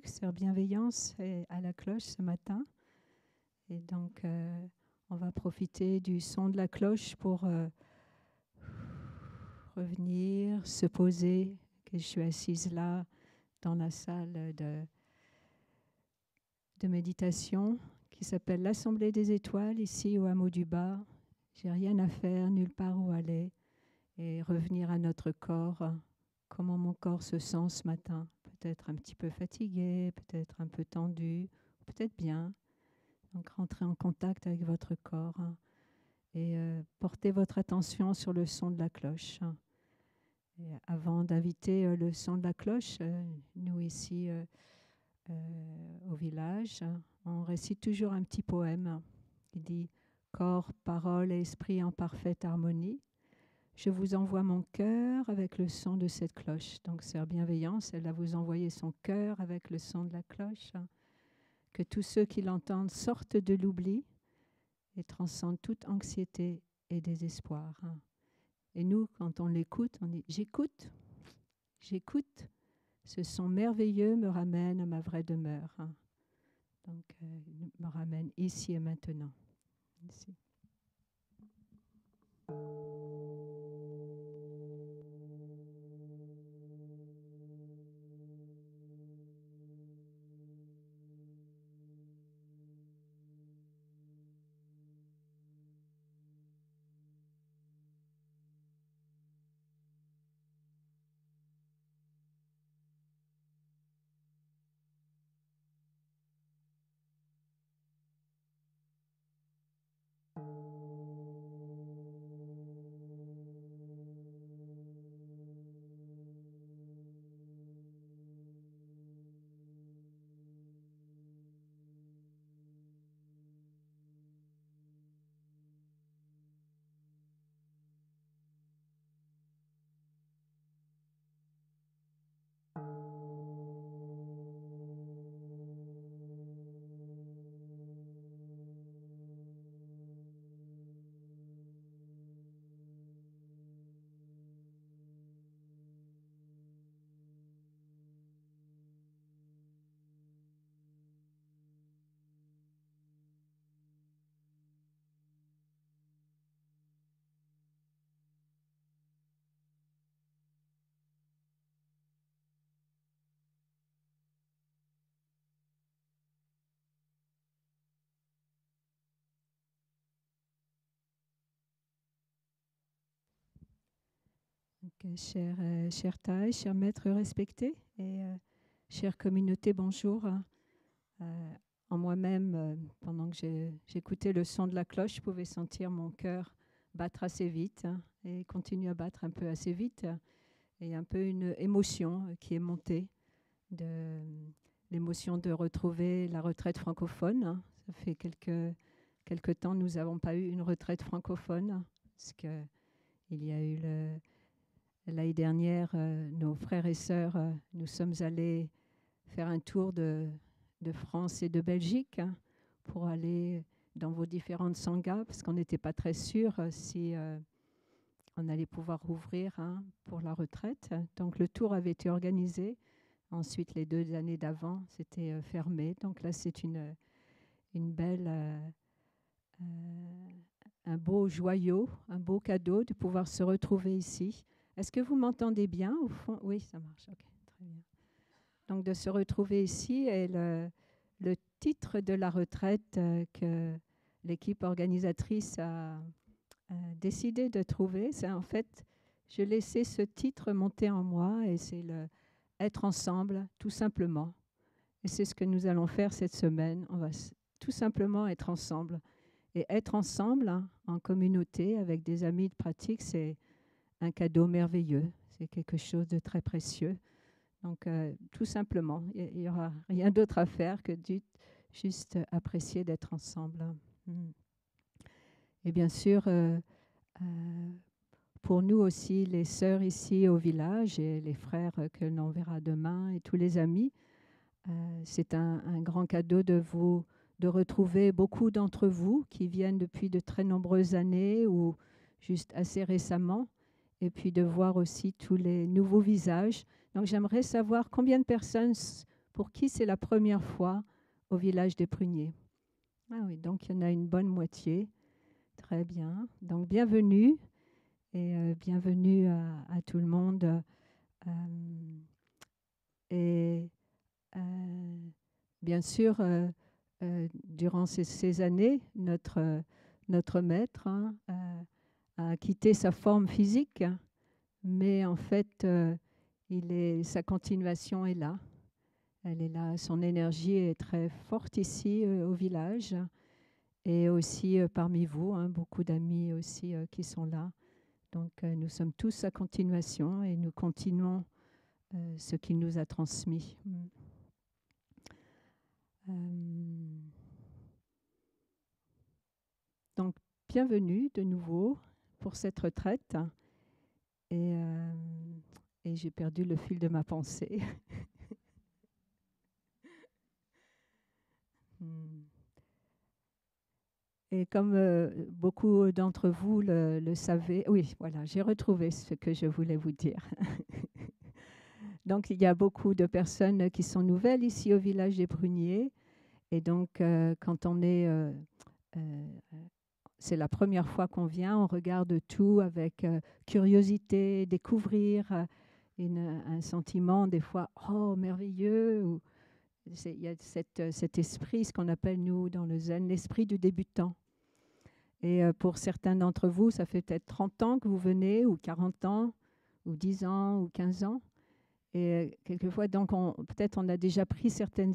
Sœur Bienveillance est à la cloche ce matin. Et donc, on va profiter du son de la cloche pour revenir, se poser. Que je suis assise là dans la salle de méditation qui s'appelle l'Assemblée des étoiles, ici au hameau du Bas. J'ai rien à faire, nulle part où aller. Et revenir à notre corps. Comment mon corps se sent ce matin. Peut-être un petit peu fatigué, peut-être un peu tendu, peut-être bien. Donc, rentrez en contact avec votre corps et portez votre attention sur le son de la cloche. Et avant d'inviter le son de la cloche, nous ici au village, on récite toujours un petit poème qui dit « Corps, parole et esprit en parfaite harmonie. Je vous envoie mon cœur avec le son de cette cloche. » Donc, Sœur Bienveillance, elle a vous envoyé son cœur avec le son de la cloche. Que tous ceux qui l'entendent sortent de l'oubli et transcendent toute anxiété et désespoir. Et nous, quand on l'écoute, on dit « J'écoute, j'écoute. Ce son merveilleux me ramène à ma vraie demeure. » Donc, il me ramène ici et maintenant. Ici. Donc, chère Thaï, cher maître respecté et chère communauté, bonjour. En moi-même, pendant que j'écoutais le son de la cloche, je pouvais sentir mon cœur battre assez vite et continue à battre un peu assez vite. Et un peu une émotion qui est montée, l'émotion de retrouver la retraite francophone. Ça fait quelques temps, nous n'avons pas eu une retraite francophone, parce qu'il y a eu l'année dernière, nos frères et sœurs, nous sommes allés faire un tour de France et de Belgique pour aller dans vos différentes sanghas, parce qu'on n'était pas très sûr si on allait pouvoir rouvrir pour la retraite. Donc le tour avait été organisé. Ensuite, les 2 années d'avant, c'était fermé. Donc là, c'est une belle, un beau joyau, un beau cadeau de pouvoir se retrouver ici. Est-ce que vous m'entendez bien au fond? Oui, ça marche. Ok, très bien. Donc de se retrouver ici et le titre de la retraite que l'équipe organisatrice a décidé de trouver, c'est en fait, je laissais ce titre monter en moi et c'est le être ensemble, tout simplement. Et c'est ce que nous allons faire cette semaine. On va tout simplement être ensemble. Et être ensemble, en communauté, avec des amis de pratique, c'est un cadeau merveilleux. C'est quelque chose de très précieux. Donc, tout simplement, il n'y aura rien d'autre à faire que juste apprécier d'être ensemble. Et bien sûr, pour nous aussi, les sœurs ici au village et les frères que l'on verra demain et tous les amis, c'est un grand cadeau de retrouver beaucoup d'entre vous qui viennent depuis de très nombreuses années ou juste assez récemment, et puis de voir aussi tous les nouveaux visages. Donc j'aimerais savoir combien de personnes pour qui c'est la première fois au village des Pruniers? Ah oui, donc il y en a une bonne moitié. Très bien. Donc bienvenue et bienvenue à tout le monde. Et bien sûr, durant ces années, notre maître a quitté sa forme physique, mais en fait, sa continuation est là. Elle est là. Son énergie est très forte ici au village et aussi parmi vous, hein, beaucoup d'amis aussi qui sont là. Donc nous sommes tous sa continuation et nous continuons ce qu'il nous a transmis. Donc, bienvenue de nouveau pour cette retraite. Et j'ai perdu le fil de ma pensée. Et comme beaucoup d'entre vous le savez, oui, voilà, j'ai retrouvé ce que je voulais vous dire. Donc, il y a beaucoup de personnes qui sont nouvelles ici au village des Pruniers. Et donc, quand on est... c'est la première fois qu'on vient, on regarde tout avec curiosité, découvrir un sentiment des fois « oh, merveilleux ». Il y a cet esprit, ce qu'on appelle nous dans le zen, l'esprit du débutant. Et pour certains d'entre vous, ça fait peut-être 30 ans que vous venez, ou 40 ans, ou 10 ans, ou 15 ans. Et quelquefois, donc, peut-être on a déjà pris certaines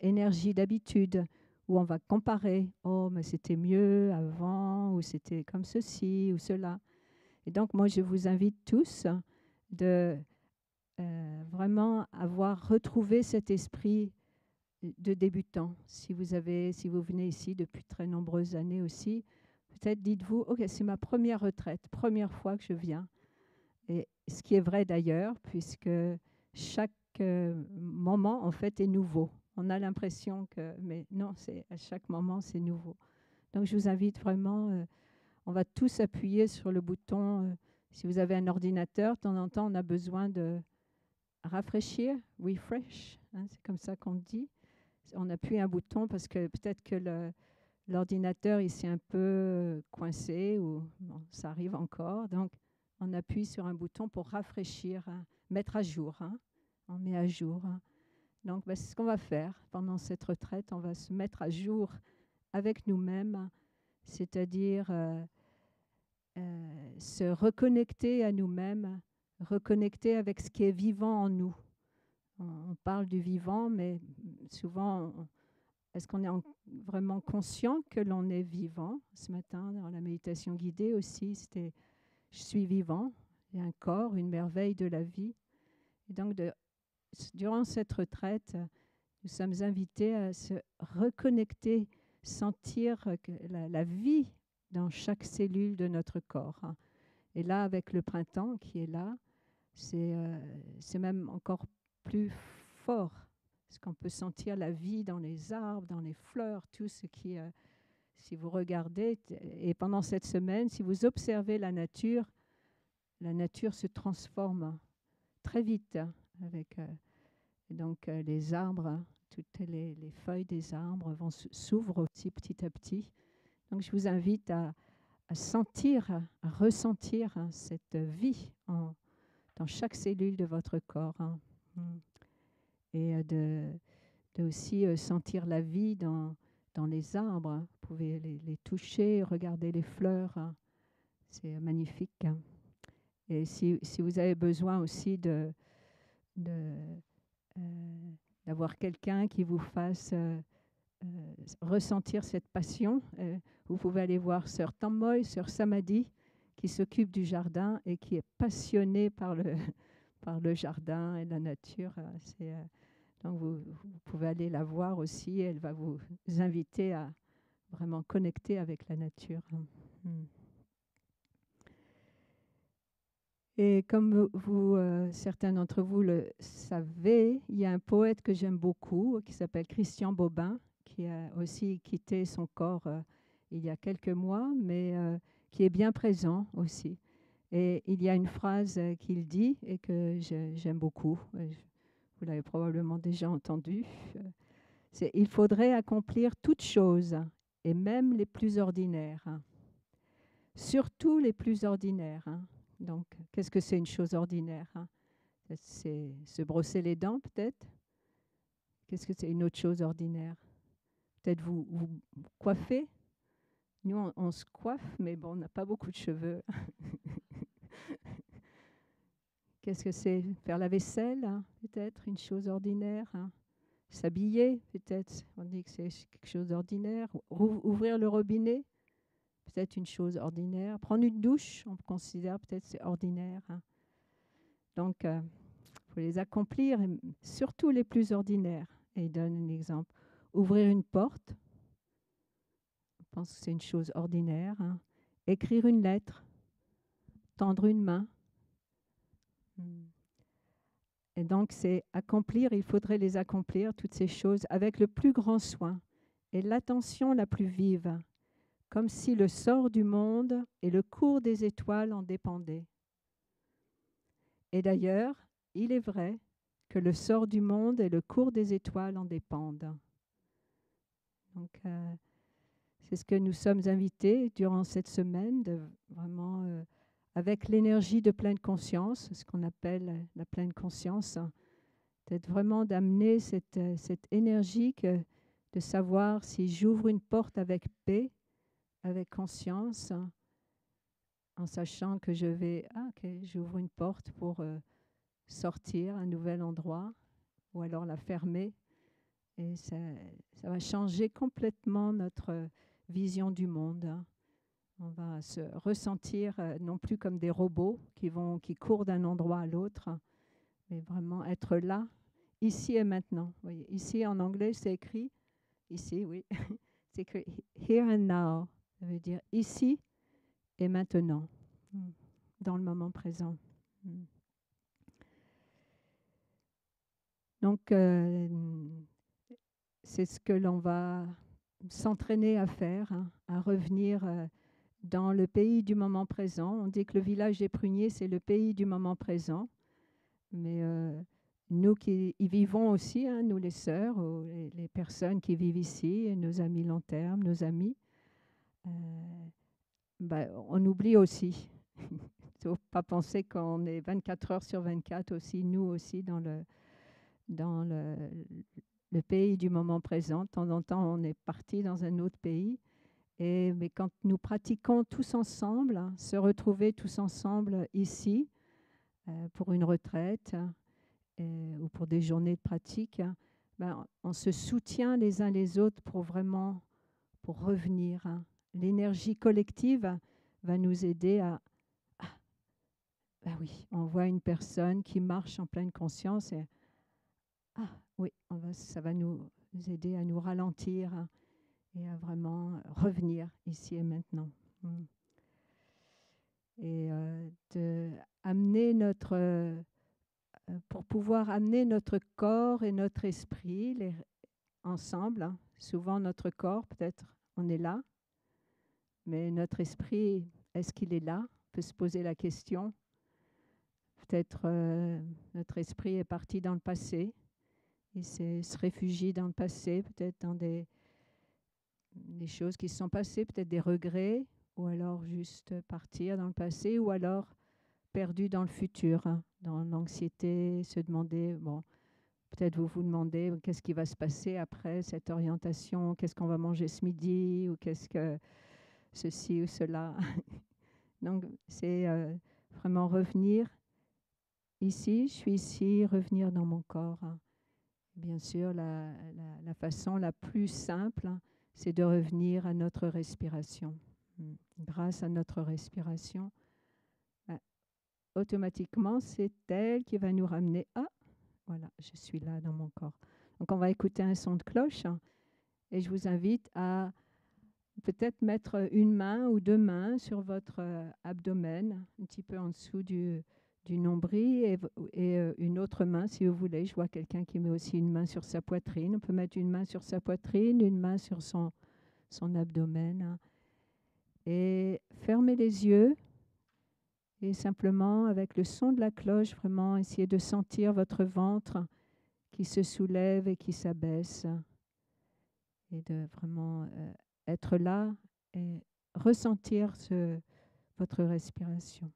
énergies d'habitude, où on va comparer. Oh, mais c'était mieux avant, ou c'était comme ceci, ou cela. Et donc, moi, je vous invite tous de vraiment avoir retrouvé cet esprit de débutant. Si vous venez ici depuis très nombreuses années aussi, peut-être dites-vous, ok, c'est ma première retraite, première fois que je viens. Et ce qui est vrai d'ailleurs, puisque chaque moment, en fait, est nouveau. On a l'impression que, mais non, à chaque moment, c'est nouveau. Donc, je vous invite vraiment, on va tous appuyer sur le bouton. Si vous avez un ordinateur, de temps en temps, on a besoin de rafraîchir, refresh, hein, c'est comme ça qu'on dit. On appuie un bouton parce que peut-être que l'ordinateur il s'est un peu coincé ou bon, ça arrive encore. Donc, on appuie sur un bouton pour rafraîchir, hein, mettre à jour. Hein. On met à jour. Hein. Donc, c'est ce qu'on va faire pendant cette retraite. On va se mettre à jour avec nous-mêmes, c'est-à-dire se reconnecter à nous-mêmes, reconnecter avec ce qui est vivant en nous. On parle du vivant, mais souvent, est-ce qu'on est vraiment conscient que l'on est vivant? Ce matin, dans la méditation guidée aussi, c'était « je suis vivant ». Il y a un corps, une merveille de la vie. Et donc, durant cette retraite, nous sommes invités à se reconnecter, sentir que la vie dans chaque cellule de notre corps. Et là, avec le printemps qui est là, c'est même encore plus fort, parce qu'on peut sentir la vie dans les arbres, dans les fleurs, tout ce qui, si vous regardez, et pendant cette semaine, si vous observez la nature se transforme très vite, avec donc les arbres, toutes les feuilles des arbres s'ouvrent aussi petit à petit. Donc je vous invite à sentir, à ressentir cette vie dans chaque cellule de votre corps. Hein. Et de aussi sentir la vie dans les arbres. Hein. Vous pouvez les toucher, regarder les fleurs. Hein. C'est magnifique. Hein. Et si vous avez besoin aussi d'avoir quelqu'un qui vous fasse ressentir cette passion, vous pouvez aller voir Sœur Tammoy, Sœur Samadhi, qui s'occupe du jardin et qui est passionnée par le jardin et la nature. Donc vous pouvez aller la voir aussi. Elle va vous inviter à vraiment connecter avec la nature. Et comme certains d'entre vous le savez, il y a un poète que j'aime beaucoup qui s'appelle Christian Bobin, qui a aussi quitté son corps il y a quelques mois, mais qui est bien présent aussi. Et il y a une phrase qu'il dit et que j'aime beaucoup. vous l'avez probablement déjà entendu. Il faudrait accomplir toutes choses, et même les plus ordinaires, hein. Surtout les plus ordinaires, hein. Donc, qu'est-ce que c'est une chose ordinaire, hein? C'est se brosser les dents, peut-être. Qu'est-ce que c'est une autre chose ordinaire? Peut-être vous coiffer. Nous, on se coiffe, mais bon, on n'a pas beaucoup de cheveux. Qu'est-ce que c'est? Faire la vaisselle, hein, peut-être, une chose ordinaire, hein. S'habiller, peut-être, on dit que c'est quelque chose d'ordinaire. Ouvrir le robinet, peut-être une chose ordinaire. Prendre une douche, on considère peut-être c'est ordinaire, hein. Donc, il faut les accomplir, et surtout les plus ordinaires. Et il donne un exemple. Ouvrir une porte, je pense que c'est une chose ordinaire, hein. Écrire une lettre, tendre une main. Et donc, c'est accomplir, il faudrait les accomplir, toutes ces choses, avec le plus grand soin et l'attention la plus vive, comme si le sort du monde et le cours des étoiles en dépendaient. Et d'ailleurs, il est vrai que le sort du monde et le cours des étoiles en dépendent. Donc, c'est ce que nous sommes invités durant cette semaine, de vraiment, avec l'énergie de pleine conscience, ce qu'on appelle la pleine conscience, peut-être vraiment d'amener cette énergie de savoir si j'ouvre une porte avec paix, avec conscience, en sachant que j'ouvre une porte pour sortir à un nouvel endroit, ou alors la fermer. Et ça va changer complètement notre vision du monde. On va se ressentir non plus comme des robots qui courent d'un endroit à l'autre, mais vraiment être là, ici et maintenant. Vous voyez, ici en anglais, c'est écrit, ici, oui, c'est écrit here and now. Ça veut dire ici et maintenant, dans le moment présent. Donc, c'est ce que l'on va s'entraîner à faire, hein, à revenir dans le pays du moment présent. On dit que le village des pruniers, c'est le pays du moment présent. Mais nous qui y vivons aussi, hein, nous les sœurs, ou les personnes qui vivent ici, et nos amis long terme, nos amis, on oublie aussi. Il ne faut pas penser qu'on est 24 heures sur 24 aussi, nous aussi, dans le pays du moment présent. De temps en temps, on est parti dans un autre pays. Mais quand nous pratiquons tous ensemble, hein, se retrouver tous ensemble ici pour une retraite ou pour des journées de pratique, on se soutient les uns les autres pour revenir, hein. L'énergie collective va nous aider oui, on voit une personne qui marche en pleine conscience et oui, ça va nous aider à nous ralentir, hein, et à vraiment revenir ici et maintenant. Et pour pouvoir amener notre corps et notre esprit ensemble, hein. Souvent notre corps, peut-être, on est là, mais notre esprit, est-ce qu'il est là? On peut se poser la question. Peut-être notre esprit est parti dans le passé, il se réfugie dans le passé, peut-être dans des choses qui se sont passées, peut-être des regrets, ou alors juste partir dans le passé, ou alors perdu dans le futur, hein, dans l'anxiété, se demander, peut-être vous demandez qu'est-ce qui va se passer après cette orientation, qu'est-ce qu'on va manger ce midi, ou qu'est-ce que ceci ou cela. Donc, c'est vraiment revenir ici, je suis ici, revenir dans mon corps, hein. Bien sûr, la façon la plus simple, hein, c'est de revenir à notre respiration. Grâce à notre respiration, automatiquement, c'est elle qui va nous ramener. Ah, voilà, je suis là dans mon corps. Donc, on va écouter un son de cloche, hein, et je vous invite à peut-être mettre une main ou deux mains sur votre abdomen, un petit peu en dessous du nombril, et une autre main, si vous voulez. Je vois quelqu'un qui met aussi une main sur sa poitrine. On peut mettre une main sur sa poitrine, une main sur son abdomen, hein. Et fermez les yeux et simplement, avec le son de la cloche, vraiment essayer de sentir votre ventre qui se soulève et qui s'abaisse, et de vraiment être là et ressentir votre respiration.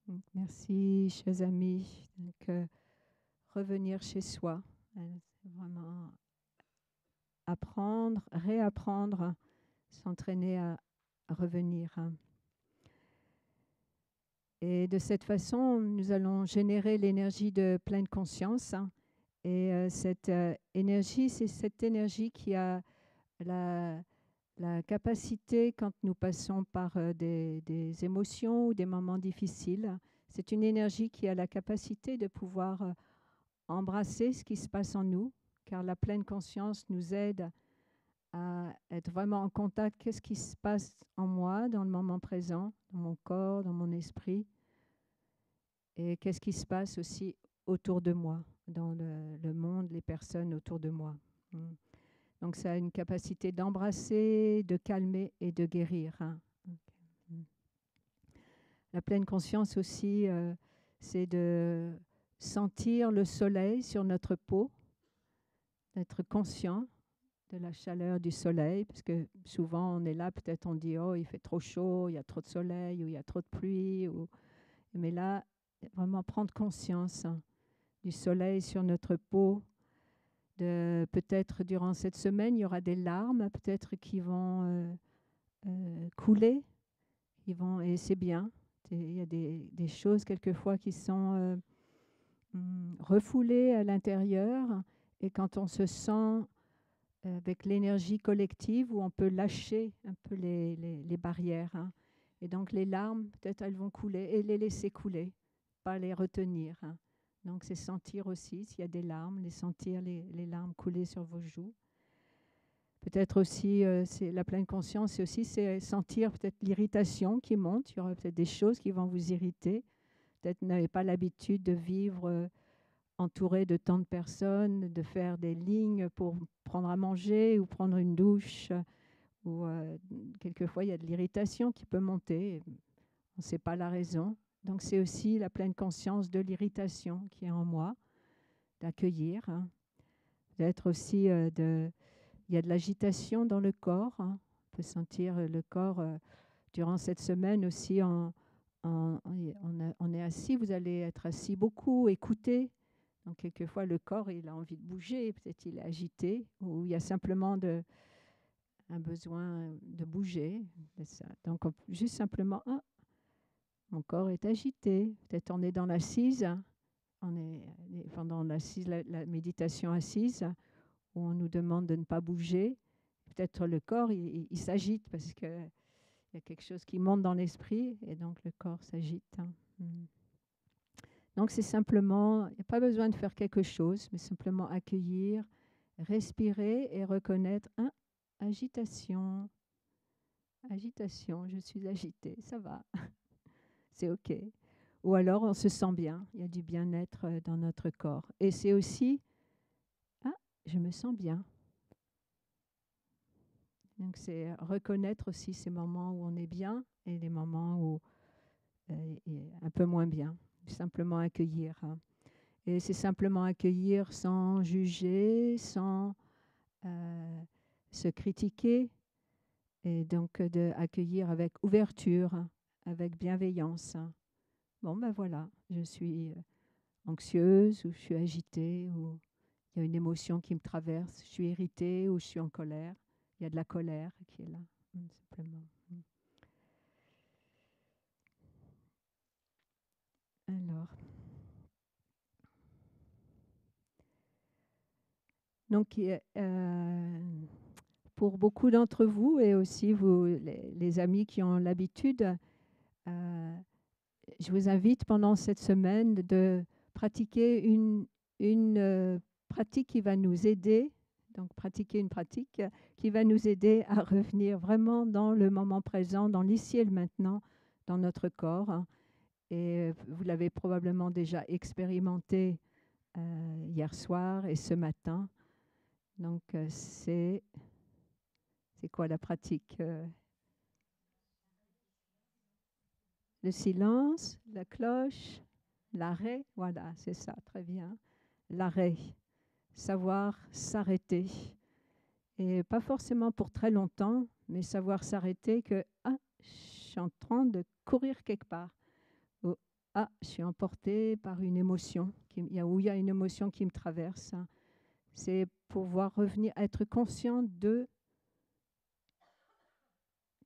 Donc, merci, chers amis. Donc, revenir chez soi, c'est vraiment apprendre, réapprendre, s'entraîner à revenir. Et de cette façon, nous allons générer l'énergie de pleine conscience. Et cette énergie, c'est cette énergie qui a la capacité, quand nous passons par des émotions ou des moments difficiles, c'est une énergie qui a la capacité de pouvoir embrasser ce qui se passe en nous, car la pleine conscience nous aide à être vraiment en contact. Qu'est-ce qui se passe en moi, dans le moment présent, dans mon corps, dans mon esprit, et qu'est-ce qui se passe aussi autour de moi, dans le monde, les personnes autour de moi. Donc, ça a une capacité d'embrasser, de calmer et de guérir. La pleine conscience aussi, c'est de sentir le soleil sur notre peau, d'être conscient de la chaleur du soleil, parce que souvent on est là, peut-être on dit « Oh, il fait trop chaud, il y a trop de soleil, ou il y a trop de pluie. » Mais là, vraiment prendre conscience du soleil sur notre peau. Peut-être durant cette semaine, il y aura des larmes, peut-être qui vont couler, et c'est bien. Il y a des choses quelquefois qui sont refoulées à l'intérieur, et quand on se sent avec l'énergie collective, où on peut lâcher un peu les barrières. Et donc les larmes, peut-être elles vont couler, et les laisser couler, pas les retenir. Donc c'est sentir aussi, s'il y a des larmes, sentir les larmes couler sur vos joues. Peut-être aussi, c'est la pleine conscience, c'est sentir peut-être l'irritation qui monte. Il y aura peut-être des choses qui vont vous irriter. Peut-être que vous n'avez pas l'habitude de vivre entouré de tant de personnes, de faire des lignes pour prendre à manger ou prendre une douche. Ou quelquefois, il y a de l'irritation qui peut monter. On ne sait pas la raison. Donc, c'est aussi la pleine conscience de l'irritation qui est en moi, d'accueillir. Peut-être aussi, il y a de l'agitation dans le corps. On peut sentir le corps durant cette semaine aussi. On est assis, vous allez être assis beaucoup, écouter. Donc, quelquefois, le corps, il a envie de bouger, peut-être il est agité, ou il y a simplement un besoin de bouger. Donc, juste simplement, mon corps est agité. Peut-être on est dans l'assise, on est pendant la méditation assise, où on nous demande de ne pas bouger. Peut-être le corps, il s'agite parce qu'il y a quelque chose qui monte dans l'esprit, et donc le corps s'agite. Donc c'est simplement, il n'y a pas besoin de faire quelque chose, mais simplement accueillir, respirer et reconnaître agitation, agitation, je suis agitée, ça va, c'est OK. Ou alors on se sent bien, il y a du bien-être dans notre corps. Et c'est aussi, je me sens bien. Donc c'est reconnaître aussi ces moments où on est bien et les moments où un peu moins bien. Simplement accueillir. Et c'est simplement accueillir sans juger, sans se critiquer. Et donc accueillir avec ouverture, avec bienveillance. Bon, ben voilà, je suis anxieuse, ou je suis agitée, ou il y a une émotion qui me traverse, je suis irritée ou je suis en colère. Il y a de la colère qui est là, simplement. Alors, Donc, pour beaucoup d'entre vous et aussi vous, les amis qui ont l'habitude, je vous invite pendant cette semaine de pratiquer une pratique qui va nous aider, donc pratiquer une pratique qui va nous aider à revenir vraiment dans le moment présent, dans l'ici et le maintenant, dans notre corps. Et vous l'avez probablement déjà expérimenté hier soir et ce matin. Donc, c'est quoi la pratique? Le silence, la cloche, l'arrêt. Voilà, c'est ça, très bien. L'arrêt, savoir s'arrêter. Et pas forcément pour très longtemps, mais savoir s'arrêter que je suis en train de courir quelque part. Ou je suis emporté par une émotion, où il y a une émotion qui me traverse. C'est pouvoir revenir, être conscient de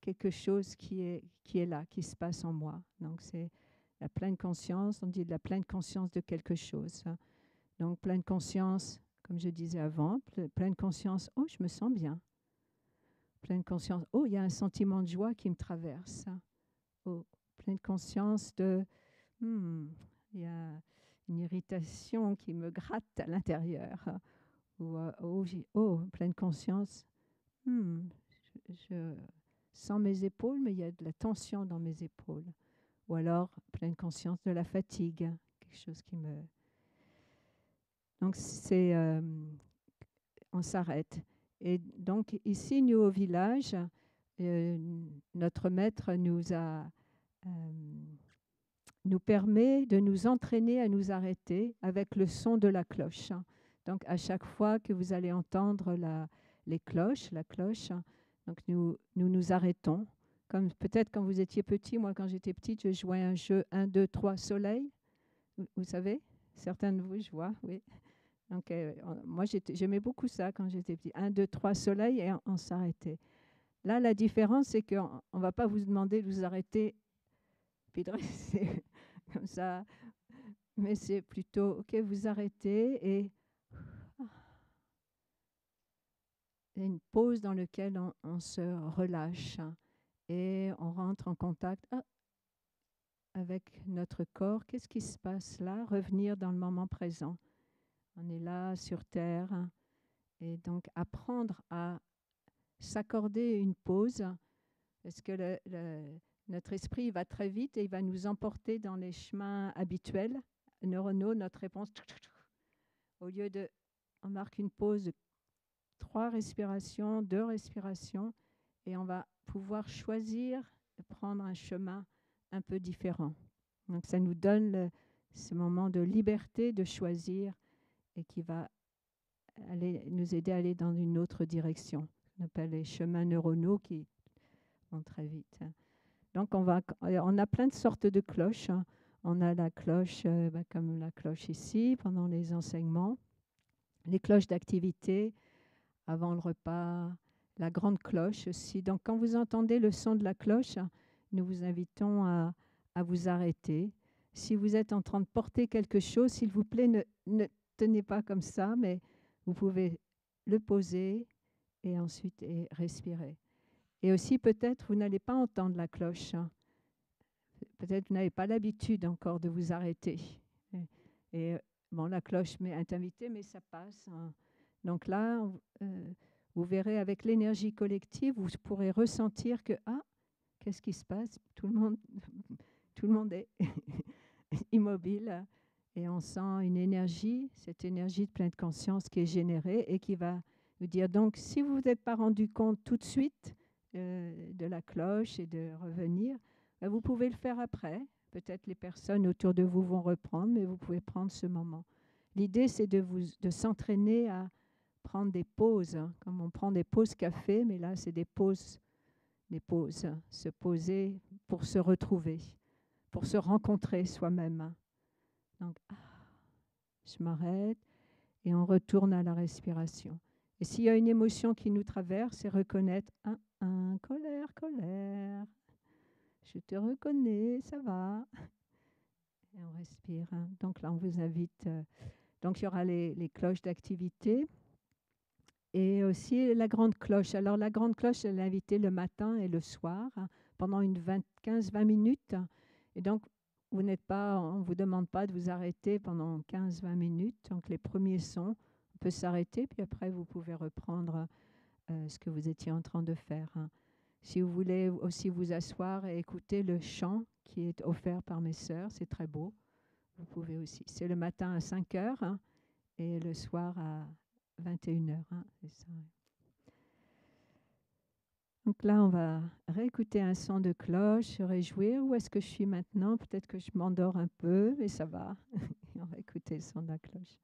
quelque chose qui est là, qui se passe en moi. Donc, c'est la pleine conscience, on dit de la pleine conscience de quelque chose. Donc, pleine conscience, comme je disais avant, pleine conscience, oh, je me sens bien. Pleine conscience, oh, il y a un sentiment de joie qui me traverse. Oh, pleine conscience de, il y a une irritation qui me gratte à l'intérieur. Ou, pleine conscience, je sens mes épaules, mais il y a de la tension dans mes épaules. Ou alors, pleine conscience de la fatigue, quelque chose qui me... Donc, on s'arrête. Et donc, ici, nous, au village, notre maître nous permet de nous entraîner à nous arrêter avec le son de la cloche. Donc, à chaque fois que vous allez entendre la cloche, donc nous arrêtons. Comme peut-être quand vous étiez petit, moi quand j'étais petite, je jouais un jeu 1, 2, 3 soleil. Vous savez, certains de vous, je vois, oui. Donc, moi j'aimais beaucoup ça quand j'étais petite. 1, 2, 3 soleil et on s'arrêtait. Là, la différence, c'est qu'on ne va pas vous demander de vous arrêter puis de rester comme ça. Mais c'est plutôt, OK, vous arrêtez et une pause dans laquelle on se relâche et on rentre en contact avec notre corps. Qu'est-ce qui se passe là? Revenir dans le moment présent. On est là sur Terre et donc apprendre à s'accorder une pause parce que notre esprit va très vite et il va nous emporter dans les chemins habituels, neuronaux, notre réponse. Au lieu de, on marque une pause de 3 respirations, 2 respirations, et on va pouvoir choisir de prendre un chemin un peu différent. Donc ça nous donne ce moment de liberté de choisir et qui va nous aider à aller dans une autre direction. On appelle les chemins neuronaux qui vont très vite. Donc on a plein de sortes de cloches. On a la cloche, comme la cloche ici, pendant les enseignements, les cloches d'activité, avant le repas, la grande cloche aussi. Donc, quand vous entendez le son de la cloche, nous vous invitons à vous arrêter. Si vous êtes en train de porter quelque chose, s'il vous plaît, ne tenez pas comme ça, mais vous pouvez le poser et ensuite respirer. Et aussi, peut-être, vous n'allez pas entendre la cloche. Peut-être vous n'avez pas l'habitude encore de vous arrêter. Et bon, la cloche est invitée, mais ça passe. Donc là, vous verrez avec l'énergie collective, vous pourrez ressentir que qu'est-ce qui se passe? Tout le monde est immobile et on sent une énergie, cette énergie de pleine conscience qui est générée et qui va vous dire donc si vous n'êtes pas rendu compte tout de suite de la cloche et de revenir, vous pouvez le faire après. Peut-être les personnes autour de vous vont reprendre, mais vous pouvez prendre ce moment. L'idée, c'est de s'entraîner à prendre des pauses, comme on prend des pauses café, mais là, c'est des pauses, se poser pour se retrouver, pour se rencontrer soi-même. Donc, je m'arrête et on retourne à la respiration. Et s'il y a une émotion qui nous traverse, c'est reconnaître colère. Je te reconnais, ça va. Et on respire. Donc là, on vous invite. Donc, il y aura les cloches d'activité. Et aussi la grande cloche. Alors la grande cloche, elle est invitée le matin et le soir pendant une 15-20 minutes. Et donc, vous n'êtes pas, on ne vous demande pas de vous arrêter pendant 15-20 minutes. Donc les premiers sons, on peut s'arrêter, puis après vous pouvez reprendre ce que vous étiez en train de faire. Si vous voulez aussi vous asseoir et écouter le chant qui est offert par mes sœurs, c'est très beau. Vous pouvez aussi. C'est le matin à 5 heures et le soir à 21 heures. C'est ça. Donc là, on va réécouter un son de cloche, se réjouir. Où est-ce que je suis maintenant? Peut-être que je m'endors un peu, mais ça va. On va écouter le son de la cloche.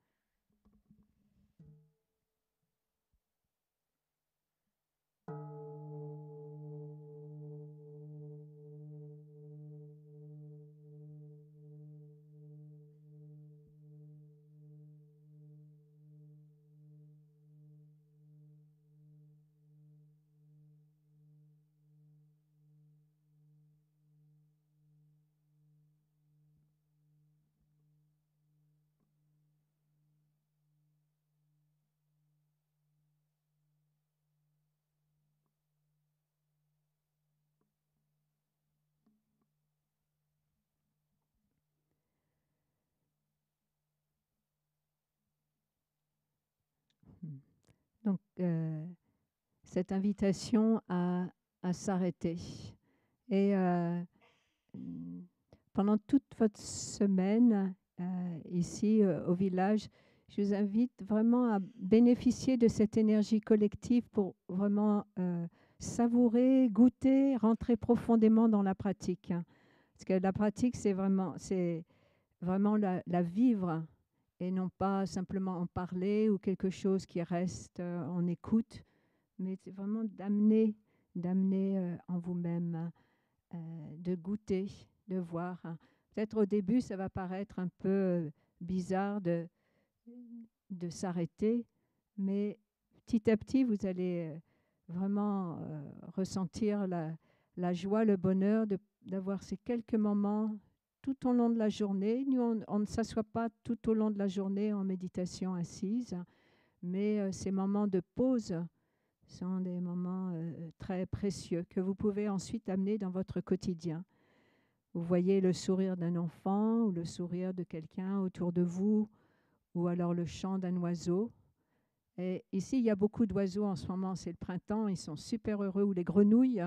Donc, cette invitation à s'arrêter. Et pendant toute votre semaine ici au village, je vous invite vraiment à bénéficier de cette énergie collective pour vraiment savourer, goûter, rentrer profondément dans la pratique. Parce que la pratique, c'est vraiment la vivre et non pas simplement en parler ou quelque chose qui reste en écoute, mais c'est vraiment d'amener en vous-même, de goûter, de voir. Peut-être au début, ça va paraître un peu bizarre de s'arrêter, mais petit à petit, vous allez vraiment ressentir la joie, le bonheur d'avoir ces quelques moments tout au long de la journée. Nous, on ne s'assoit pas tout au long de la journée en méditation assise, mais ces moments de pause sont des moments très précieux que vous pouvez ensuite amener dans votre quotidien. Vous voyez le sourire d'un enfant ou le sourire de quelqu'un autour de vous, ou alors le chant d'un oiseau. Et ici, il y a beaucoup d'oiseaux en ce moment, c'est le printemps, ils sont super heureux, ou les grenouilles.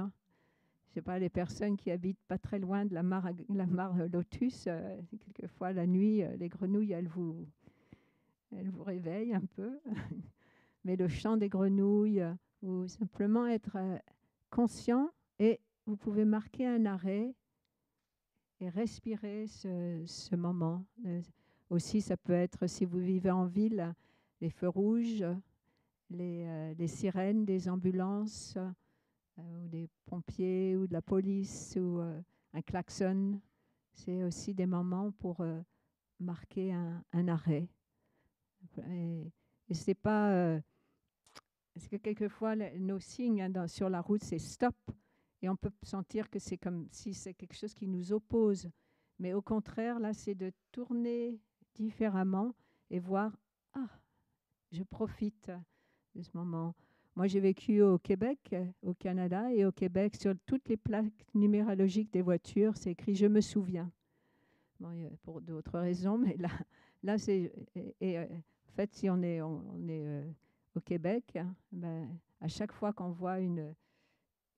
Je ne sais pas, les personnes qui habitent pas très loin de la mare Lotus, quelquefois la nuit, les grenouilles, elles vous réveillent un peu. Mais le chant des grenouilles, ou simplement être conscient, et vous pouvez marquer un arrêt et respirer ce moment. Aussi, ça peut être, si vous vivez en ville, les feux rouges, les sirènes des ambulances, ou des pompiers, ou de la police, ou un klaxon. C'est aussi des moments pour marquer un arrêt. Et c'est pas... parce que quelquefois, nos signes sur la route, c'est stop. Et on peut sentir que c'est comme si c'est quelque chose qui nous oppose. Mais au contraire, là, c'est de tourner différemment et voir, ah, je profite de ce moment. Moi, j'ai vécu au Québec, au Canada, et au Québec, sur toutes les plaques numérologiques des voitures, c'est écrit « Je me souviens ». Bon, pour d'autres raisons, mais là c'est... en fait, si on est au Québec, ben, à chaque fois qu'on voit une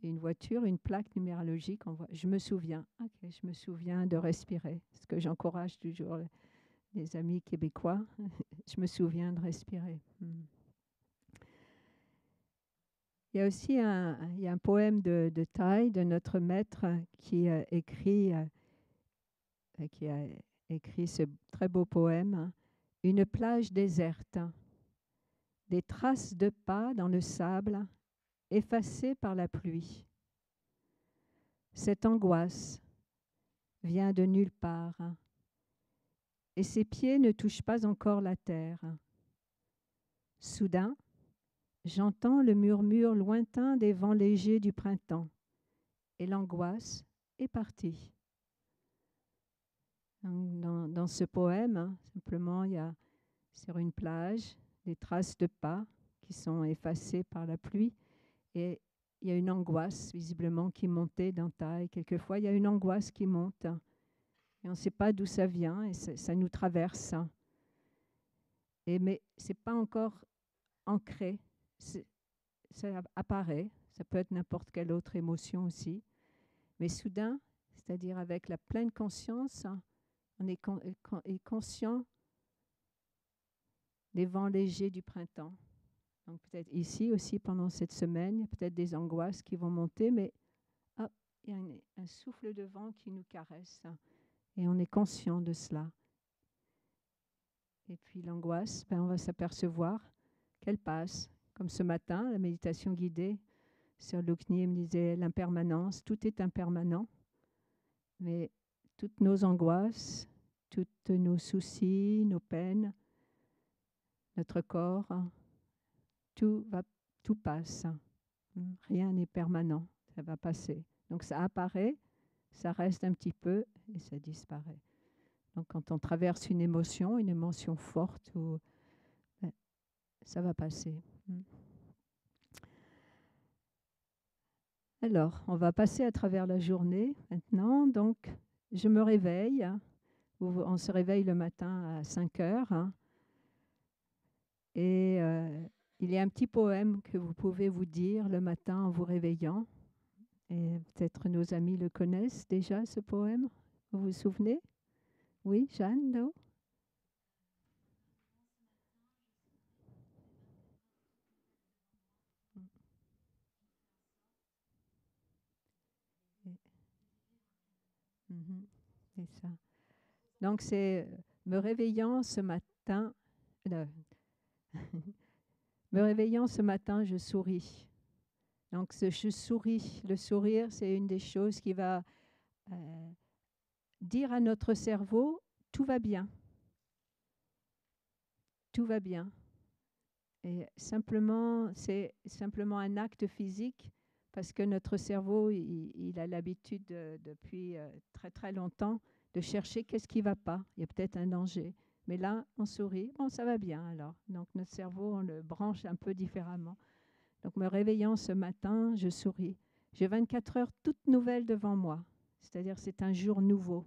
voiture, une plaque numérologique, on voit « Je me souviens ». Okay, je me souviens de respirer. Ce que j'encourage toujours les amis québécois. Je me souviens de respirer. Il y a aussi un poème de Thaï, de notre maître, qui a écrit ce très beau poème. Une plage déserte, des traces de pas dans le sable, effacées par la pluie. Cette angoisse vient de nulle part, et ses pieds ne touchent pas encore la terre. Soudain, j'entends le murmure lointain des vents légers du printemps, et l'angoisse est partie. Dans ce poème, simplement, il y a sur une plage des traces de pas qui sont effacées par la pluie. Et il y a une angoisse visiblement qui montait dans taille. Quelquefois, il y a une angoisse qui monte et on ne sait pas d'où ça vient et ça nous traverse. Mais ce n'est pas encore ancré, ça apparaît, ça peut être n'importe quelle autre émotion aussi. Mais soudain, c'est-à-dire avec la pleine conscience, on est conscient des vents légers du printemps. Donc peut-être ici aussi pendant cette semaine, il y a peut-être des angoisses qui vont monter, mais hop, il y a un souffle de vent qui nous caresse et on est conscient de cela. Et puis l'angoisse, on va s'apercevoir qu'elle passe. Comme ce matin, la méditation guidée sur Lukni me disait l'impermanence, tout est impermanent, mais toutes nos angoisses, tous nos soucis, nos peines, notre corps, tout passe. Rien n'est permanent, ça va passer. Donc ça apparaît, ça reste un petit peu et ça disparaît. Donc quand on traverse une émotion forte, ça va passer. Alors, on va passer à travers la journée maintenant. Donc, je me réveille. On se réveille le matin à 5 heures. Et il y a un petit poème que vous pouvez vous dire le matin en vous réveillant. Et peut-être nos amis le connaissent déjà, ce poème. Vous vous souvenez? Oui, Jeanne, non? C'est ça. Donc, c'est me réveillant ce matin. Me réveillant ce matin, je souris. Donc, je souris. Le sourire, c'est une des choses qui va dire à notre cerveau, tout va bien. Tout va bien. Et simplement, c'est simplement un acte physique parce que notre cerveau, il a l'habitude depuis très très longtemps de chercher qu'est-ce qui ne va pas. Il y a peut-être un danger. Mais là, on sourit, bon, ça va bien alors. Donc notre cerveau, on le branche un peu différemment. Donc me réveillant ce matin, je souris. J'ai 24 heures toutes nouvelles devant moi. C'est-à-dire c'est un jour nouveau.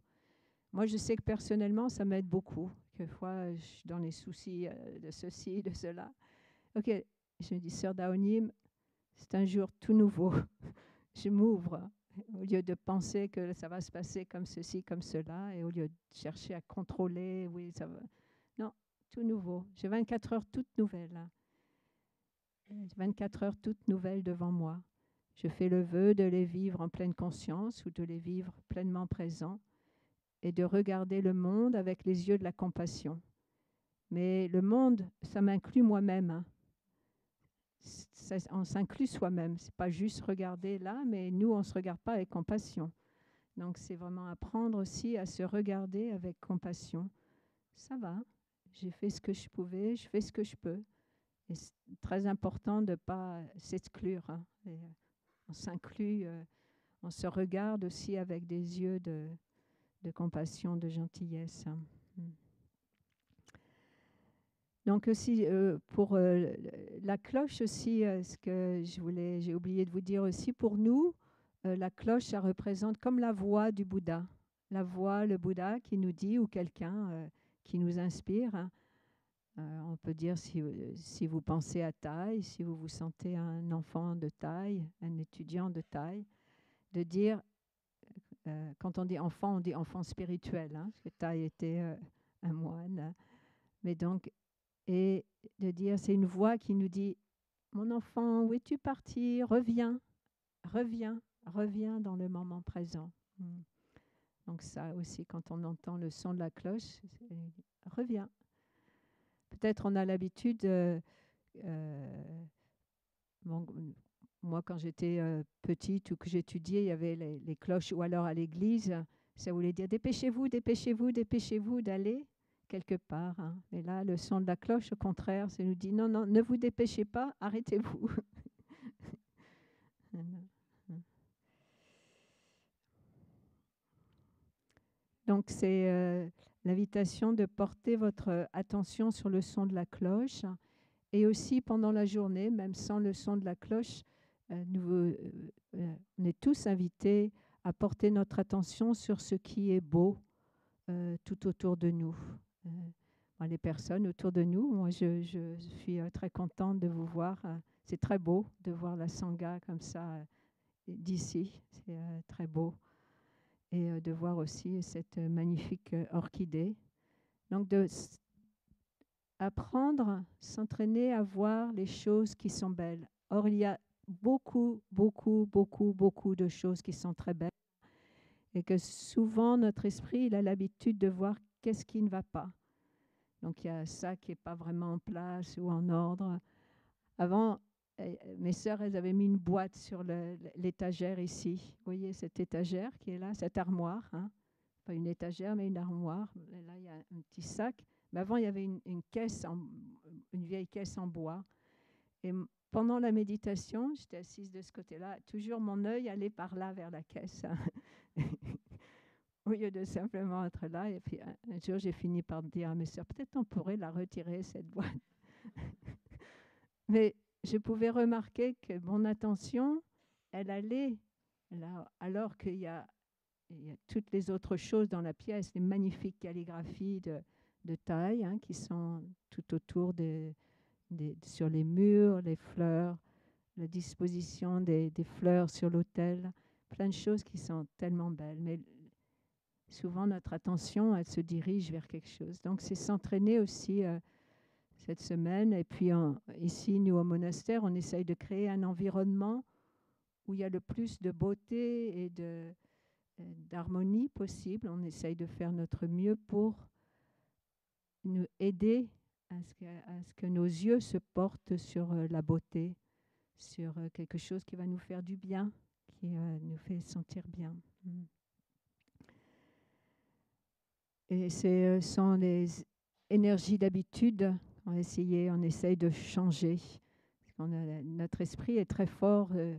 Moi, je sais que personnellement, ça m'aide beaucoup. Quelquefois, je suis dans les soucis de ceci, de cela. Ok, je me dis, Sœur Daonim, c'est un jour tout nouveau. Je m'ouvre au lieu de penser que ça va se passer comme ceci, comme cela, et au lieu de chercher à contrôler, oui, ça va. Non, tout nouveau. J'ai 24 heures toutes nouvelles. 24 heures toutes nouvelles devant moi. Je fais le vœu de les vivre en pleine conscience ou de les vivre pleinement présents et de regarder le monde avec les yeux de la compassion. Mais le monde, ça m'inclut moi-même. On s'inclut soi-même. Ce n'est pas juste regarder là, mais nous, on ne se regarde pas avec compassion. Donc, c'est vraiment apprendre aussi à se regarder avec compassion. Ça va, j'ai fait ce que je pouvais, je fais ce que je peux. Et c'est très important de ne pas s'exclure. On s'inclut, on se regarde aussi avec des yeux de compassion, de gentillesse. Donc aussi, pour la cloche aussi, ce que j'ai oublié de vous dire aussi, pour nous, la cloche, ça représente comme la voix du Bouddha. La voix, le Bouddha qui nous dit, ou quelqu'un qui nous inspire. On peut dire si vous pensez à taille, si vous vous sentez un enfant de taille, un étudiant de taille, de dire, quand on dit enfant spirituel, parce que taille était un moine. Mais donc, et de dire, c'est une voix qui nous dit, mon enfant, où es-tu parti? Reviens, reviens, reviens dans le moment présent. Donc ça aussi, quand on entend le son de la cloche, reviens. Peut-être on a l'habitude, bon, moi quand j'étais petite ou que j'étudiais, il y avait les cloches, ou alors à l'église, ça voulait dire dépêchez-vous, dépêchez-vous, dépêchez-vous d'aller quelque part. Et là, le son de la cloche, au contraire, ça nous dit non, non, ne vous dépêchez pas, arrêtez-vous. Donc, c'est l'invitation de porter votre attention sur le son de la cloche Et aussi pendant la journée, même sans le son de la cloche, on est tous invités à porter notre attention sur ce qui est beau tout autour de nous. Les personnes autour de nous, moi je suis très contente de vous voir. C'est très beau de voir la Sangha comme ça d'ici, c'est très beau. Et de voir aussi cette magnifique orchidée. Donc apprendre, s'entraîner à voir les choses qui sont belles. Or, il y a beaucoup de choses qui sont très belles et que souvent notre esprit il a l'habitude de voir qu'est-ce qui ne va pas. Donc il y a ça qui n'est pas vraiment en place ou en ordre. Avant, mes sœurs, elles avaient mis une boîte sur l'étagère ici. Vous voyez cette étagère qui est là, cette armoire. Hein? Pas une étagère, mais une armoire. Et là, il y a un petit sac. Mais avant, il y avait une caisse, une vieille caisse en bois. Et pendant la méditation, j'étais assise de ce côté-là. Toujours mon œil allait par là, vers la caisse. Au lieu de simplement être là. Et puis un jour, j'ai fini par dire à mes sœurs, peut-être on pourrait la retirer, cette boîte. Mais je pouvais remarquer que mon attention, elle allait là, alors qu'il y a toutes les autres choses dans la pièce, les magnifiques calligraphies de taille hein, qui sont tout autour sur les murs, les fleurs, la disposition des fleurs sur l'autel, plein de choses qui sont tellement belles. Mais souvent, notre attention, elle se dirige vers quelque chose. Donc, c'est s'entraîner aussi cette semaine. Et puis, ici, nous, au monastère, on essaye de créer un environnement où il y a le plus de beauté et d'harmonie possible. On essaye de faire notre mieux pour nous aider à ce que nos yeux se portent sur la beauté, sur quelque chose qui va nous faire du bien, qui nous fait sentir bien. Et ce sont les énergies d'habitude. On essaye de changer. Parce notre esprit est très fort et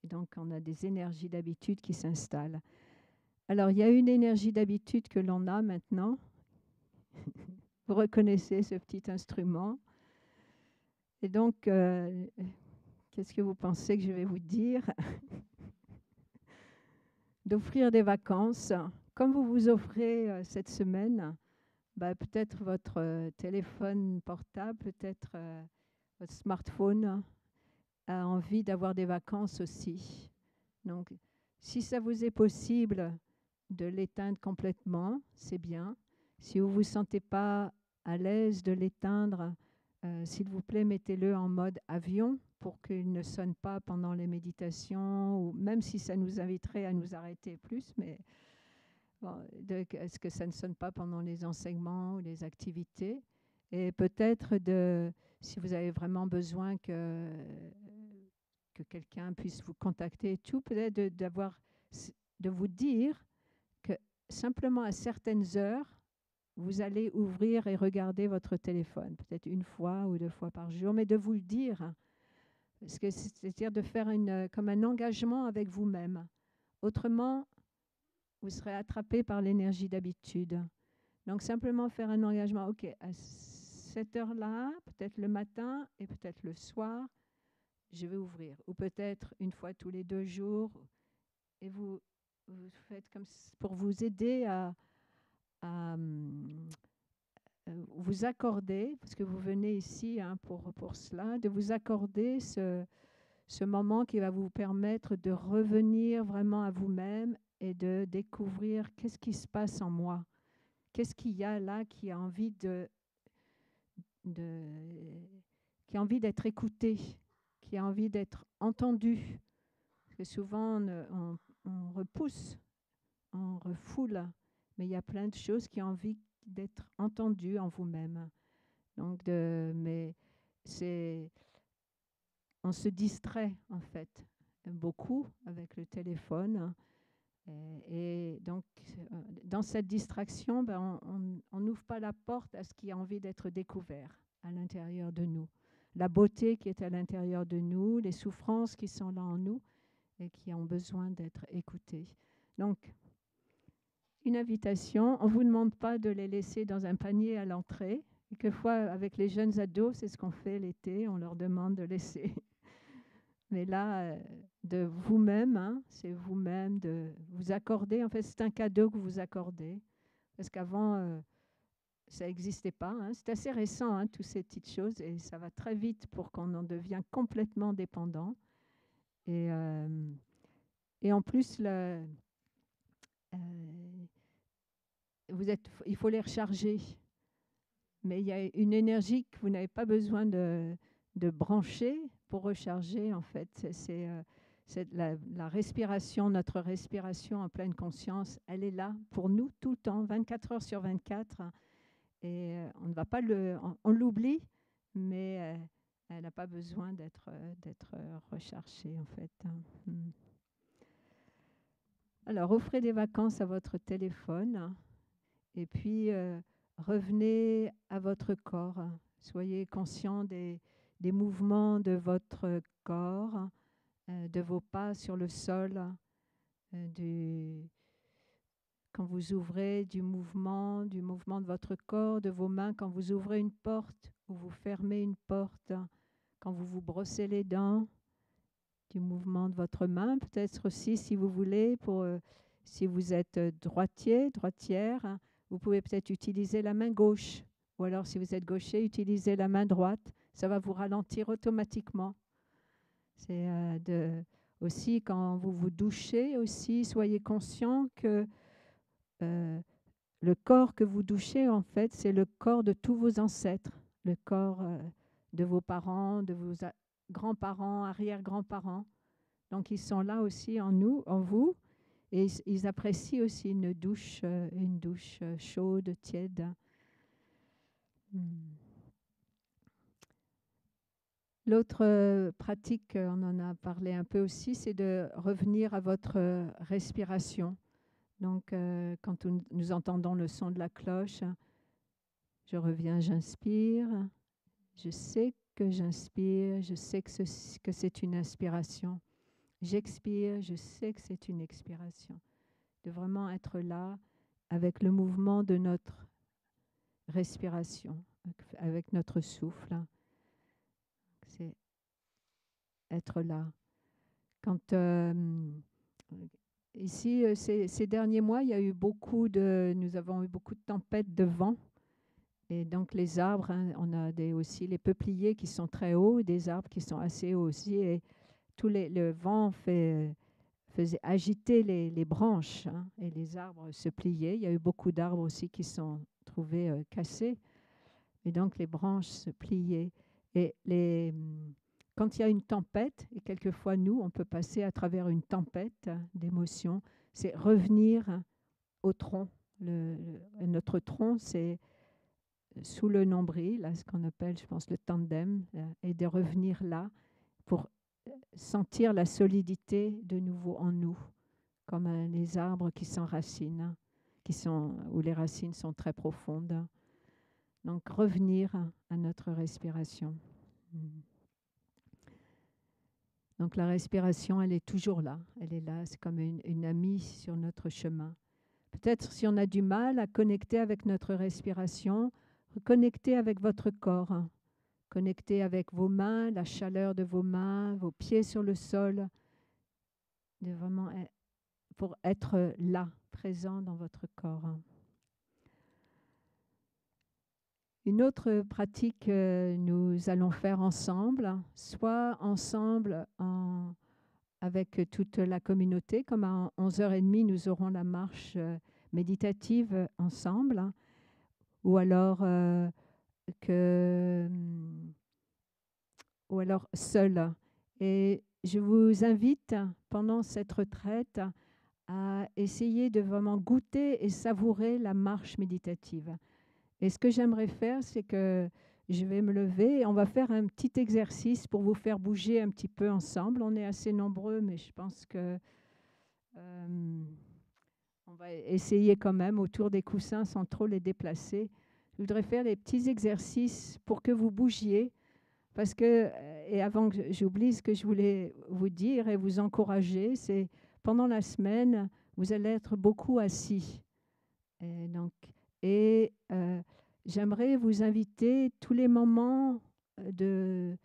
donc on a des énergies d'habitude qui s'installent. Alors, il y a une énergie d'habitude que l'on a maintenant. Vous reconnaissez ce petit instrument. Et donc, qu'est-ce que vous pensez que je vais vous dire? D'offrir des vacances. Comme vous vous offrez cette semaine, peut-être votre téléphone portable, peut-être votre smartphone a envie d'avoir des vacances aussi. Donc, si ça vous est possible de l'éteindre complètement, c'est bien. Si vous ne vous sentez pas à l'aise de l'éteindre, s'il vous plaît, mettez-le en mode avion pour qu'il ne sonne pas pendant les méditations, ou même si ça nous inviterait à nous arrêter plus, mais est-ce que ça ne sonne pas pendant les enseignements ou les activités? Et peut-être, si vous avez vraiment besoin que quelqu'un puisse vous contacter et tout, peut-être de vous dire que simplement à certaines heures, vous allez ouvrir et regarder votre téléphone, peut-être une fois ou 2 fois par jour, mais de vous le dire. Parce que c'est-à-dire de faire comme un engagement avec vous-même. Autrement, vous serez attrapé par l'énergie d'habitude. Donc, simplement faire un engagement. OK, à cette heure-là, peut-être le matin et peut-être le soir, je vais ouvrir. Ou peut-être une fois tous les 2 jours. Et vous faites comme pour vous aider à vous accorder, parce que vous venez ici hein, pour cela, de vous accorder ce moment qui va vous permettre de revenir vraiment à vous-même et de découvrir qu'est-ce qui se passe en moi. Qu'est-ce qu'il y a là qui a envie qui a envie d'être écouté, qui a envie d'être entendu. Parce que souvent, on repousse, on refoule, mais il y a plein de choses qui ont envie d'être entendues en vous-même. Donc, mais on se distrait, en fait, beaucoup avec le téléphone. Et donc, dans cette distraction, on n'ouvre pas la porte à ce qui a envie d'être découvert à l'intérieur de nous. La beauté qui est à l'intérieur de nous, les souffrances qui sont là en nous et qui ont besoin d'être écoutées. Donc, une invitation. On ne vous demande pas de les laisser dans un panier à l'entrée. Quelquefois, avec les jeunes ados, c'est ce qu'on fait l'été, on leur demande de laisser. Mais là, de vous-même, hein, c'est vous-même de vous accorder. En fait, c'est un cadeau que vous accordez. Parce qu'avant, ça n'existait pas. Hein. C'est assez récent, hein, toutes ces petites choses, et ça va très vite pour qu'on en devienne complètement dépendant. Et en plus, il faut les recharger. Mais il y a une énergie que vous n'avez pas besoin de brancher pour recharger, en fait. C'est la respiration, notre respiration en pleine conscience, elle est là pour nous tout le temps, 24 heures sur 24. Et on ne va pas on l'oublie, mais elle n'a pas besoin d'être rechargée, en fait. Alors, offrez des vacances à votre téléphone et puis revenez à votre corps. Soyez conscient des mouvements de votre corps, de vos pas sur le sol, quand vous ouvrez, du mouvement de votre corps, de vos mains, quand vous ouvrez une porte ou vous fermez une porte, quand vous vous brossez les dents, du mouvement de votre main, peut-être aussi si vous voulez, si vous êtes droitier, droitière, vous pouvez peut-être utiliser la main gauche, ou alors si vous êtes gaucher, utilisez la main droite, ça va vous ralentir automatiquement. C'est aussi quand vous vous douchez, aussi soyez conscient que le corps que vous douchez, en fait, c'est le corps de tous vos ancêtres, le corps de vos parents, de vos grands-parents, arrière-grands-parents. Donc, ils sont là aussi en nous, en vous, et ils apprécient aussi une douche chaude, tiède. L'autre pratique, on en a parlé un peu aussi, c'est de revenir à votre respiration. Donc, quand nous entendons le son de la cloche, je reviens, j'inspire. Je sais que j'inspire, je sais que c'est une inspiration. J'expire, je sais que c'est une expiration. De vraiment être là avec le mouvement de notre respiration, avec notre souffle. C'est être là. Quand ici, ces derniers mois, nous avons eu beaucoup de tempêtes de vent. Et donc les arbres, hein, on a aussi les peupliers qui sont très hauts, des arbres qui sont assez hauts aussi. Et le vent faisait agiter les branches, hein, et les arbres se pliaient. Il y a eu beaucoup d'arbres aussi qui sont trouvés cassés. Et donc les branches se pliaient. Et quand il y a une tempête, et quelquefois nous, on peut passer à travers une tempête d'émotions, c'est revenir au tronc. Notre tronc, c'est sous le nombril, là, ce qu'on appelle, je pense, le tandem, et de revenir là pour sentir la solidité de nouveau en nous, comme les arbres qui s'enracinent, où les racines sont très profondes. Donc, revenir à notre respiration. Donc, la respiration, elle est toujours là. Elle est là, c'est comme une amie sur notre chemin. Peut-être si on a du mal à connecter avec notre respiration, reconnectez avec votre corps. Connectez avec vos mains, la chaleur de vos mains, vos pieds sur le sol, pour être là, présent dans votre corps. Une autre pratique que nous allons faire ensemble, soit ensemble avec toute la communauté, comme à 11h30, nous aurons la marche méditative ensemble, ou alors seul. Et je vous invite pendant cette retraite à essayer de vraiment goûter et savourer la marche méditative. Et ce que j'aimerais faire, c'est que je vais me lever et on va faire un petit exercice pour vous faire bouger un petit peu ensemble. On est assez nombreux, mais je pense que on va essayer quand même autour des coussins sans trop les déplacer. Je voudrais faire des petits exercices pour que vous bougiez. Parce que, et avant que j'oublie, ce que je voulais vous dire et vous encourager, c'est pendant la semaine, vous allez être beaucoup assis. Et j'aimerais vous inviter tous les moments des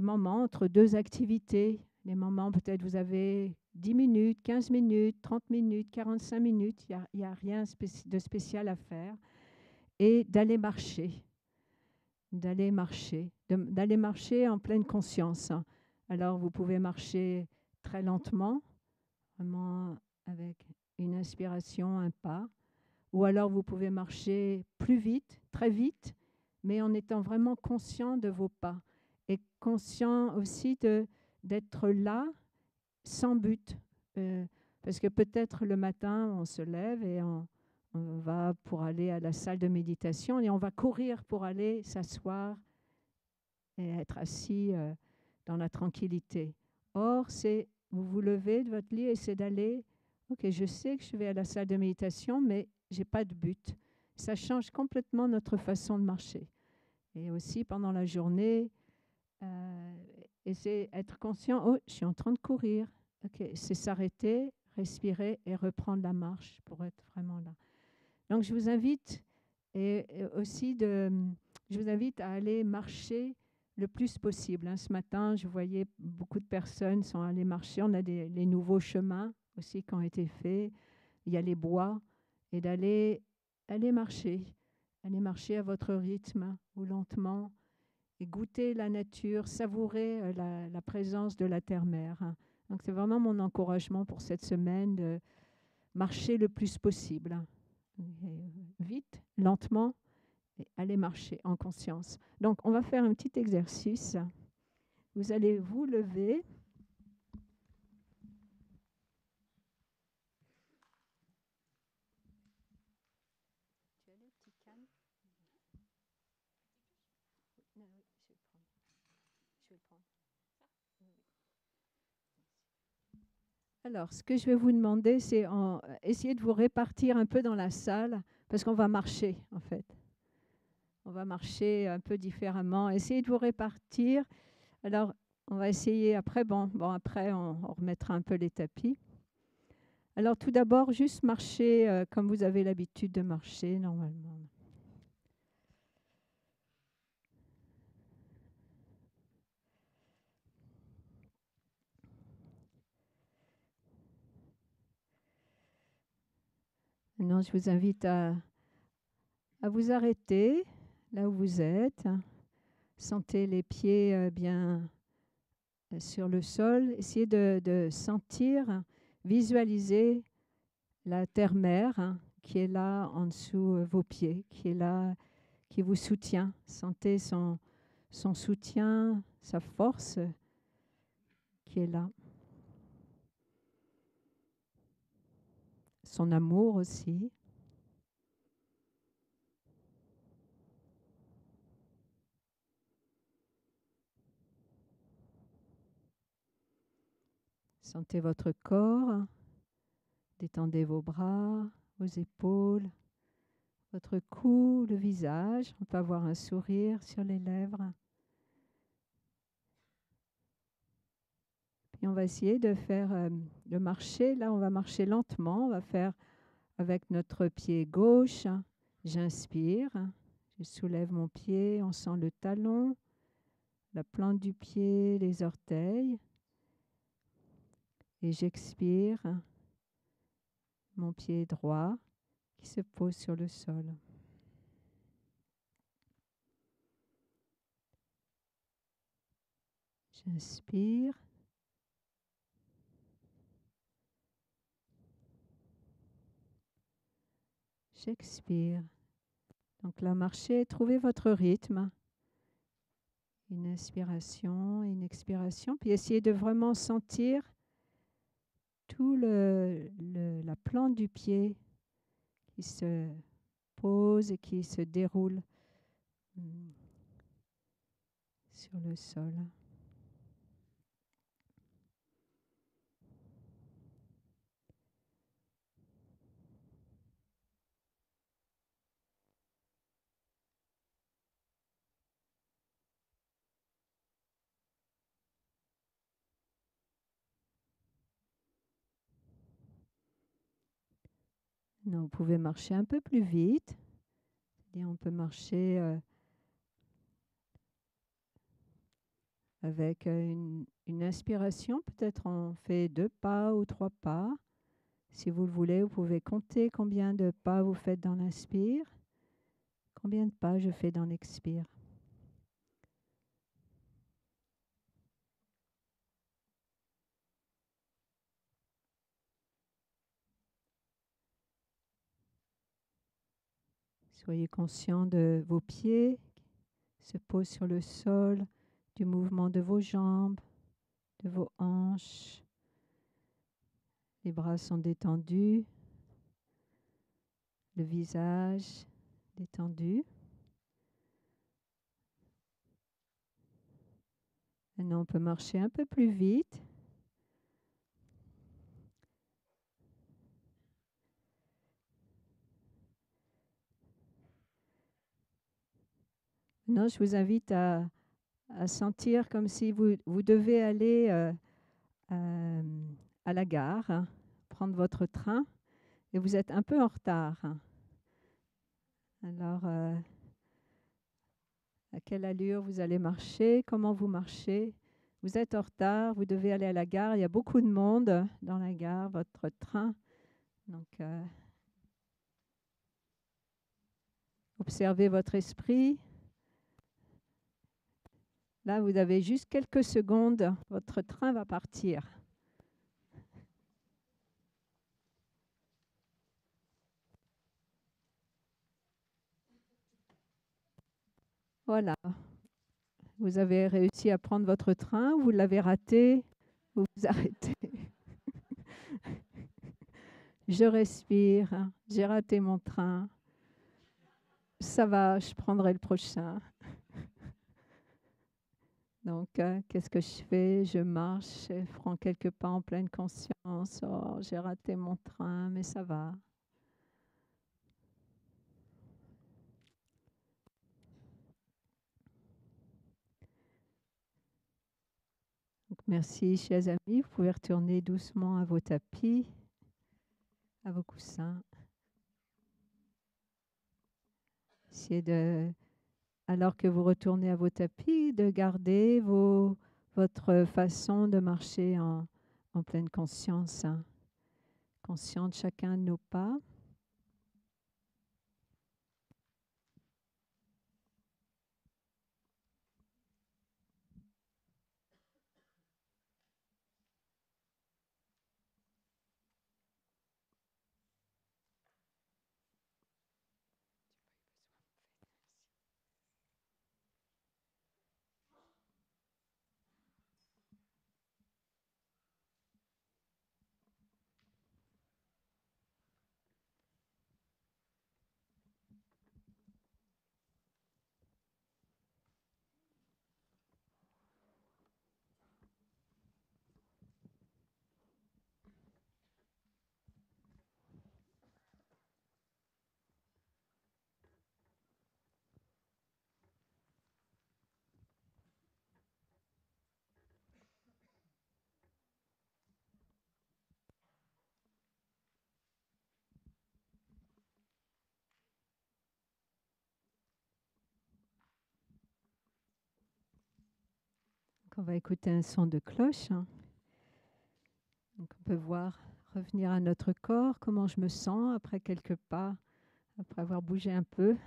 moments entre deux activités. Les moments, peut-être vous avez 10 minutes, 15 minutes, 30 minutes, 45 minutes, il y a rien de spécial à faire. Et d'aller marcher, d'aller marcher en pleine conscience. Alors vous pouvez marcher très lentement, vraiment avec une inspiration, un pas, ou alors vous pouvez marcher plus vite, très vite, mais en étant vraiment conscient de vos pas et conscient aussi d'être là sans but. Euh, Parce que peut-être le matin, on se lève et on va pour aller à la salle de méditation et on va courir pour aller s'asseoir et être assis dans la tranquillité. Or, c'est vous vous levez de votre lit et c'est d'aller, ok, je sais que je vais à la salle de méditation, mais j'ai pas de but. Ça change complètement notre façon de marcher. Et aussi pendant la journée, et c'est être conscient, oh, je suis en train de courir. Ok, c'est s'arrêter, respirer et reprendre la marche pour être vraiment là. Donc je vous invite et aussi je vous invite à aller marcher le plus possible. Hein. Ce matin, je voyais beaucoup de personnes sont allées marcher. On a les nouveaux chemins aussi qui ont été faits. Il y a les bois et aller marcher à votre rythme ou lentement et goûter la nature, savourer la présence de la terre-mère. Hein. Donc c'est vraiment mon encouragement pour cette semaine de marcher le plus possible. Hein. Vite, lentement, et aller marcher en conscience. Donc on va faire un petit exercice. Vous allez vous lever. Tu as le petit canne? Non, oui, je vais le prendre. Je vais le prendre. Oui. Alors, ce que je vais vous demander, c'est essayer de vous répartir un peu dans la salle, parce qu'on va marcher, en fait. On va marcher un peu différemment. Essayez de vous répartir. Alors, on va essayer après. Après, on remettra un peu les tapis. Alors, tout d'abord, juste marcher comme vous avez l'habitude de marcher normalement. Maintenant, je vous invite à vous arrêter là où vous êtes. Sentez les pieds bien sur le sol. Essayez de sentir, visualiser la terre-mère hein, qui est là en dessous vos pieds, qui est là, qui vous soutient. Sentez son soutien, sa force qui est là. Son amour aussi. Sentez votre corps. Détendez vos bras, vos épaules, votre cou, le visage. On peut avoir un sourire sur les lèvres. Puis on va essayer de faire le marcher. Là, on va marcher lentement. On va faire avec notre pied gauche. J'inspire. Je soulève mon pied. On sent le talon, la plante du pied, les orteils. Et j'expire. Mon pied droit qui se pose sur le sol. J'inspire. J'expire. Donc là, marchez, trouvez votre rythme. Une inspiration, une expiration. Puis essayez de vraiment sentir tout la plante du pied qui se pose et qui se déroule sur le sol. Non, vous pouvez marcher un peu plus vite. Et on peut marcher avec une inspiration. Peut-être on fait 2 pas ou 3 pas. Si vous le voulez, vous pouvez compter combien de pas vous faites dans l'inspire, combien de pas je fais dans l'expire. Soyez conscient de vos pieds qui se posent sur le sol, du mouvement de vos jambes, de vos hanches. Les bras sont détendus, le visage détendu. Maintenant, on peut marcher un peu plus vite. Maintenant, je vous invite à sentir comme si vous devez aller à la gare, hein, prendre votre train, et vous êtes un peu en retard. Alors, à quelle allure vous allez marcher? Comment vous marchez? Vous êtes en retard, vous devez aller à la gare. Il y a beaucoup de monde dans la gare, votre train. Donc, observez votre esprit. Là, vous avez juste quelques secondes. Votre train va partir. Voilà. Vous avez réussi à prendre votre train, vous l'avez raté, vous vous arrêtez. Je respire, j'ai raté mon train. Ça va, je prendrai le prochain. Donc, qu'est-ce que je fais? Je marche, je prends quelques pas en pleine conscience. Oh, j'ai raté mon train, mais ça va. Donc, merci, chers amis. Vous pouvez retourner doucement à vos tapis, à vos coussins. Essayez de, alors que vous retournez à vos tapis, de garder votre façon de marcher en pleine conscience, hein. Conscient de chacun de nos pas. Donc, on va écouter un son de cloche, hein. Donc, on peut voir revenir à notre corps, comment je me sens après quelques pas, après avoir bougé un peu.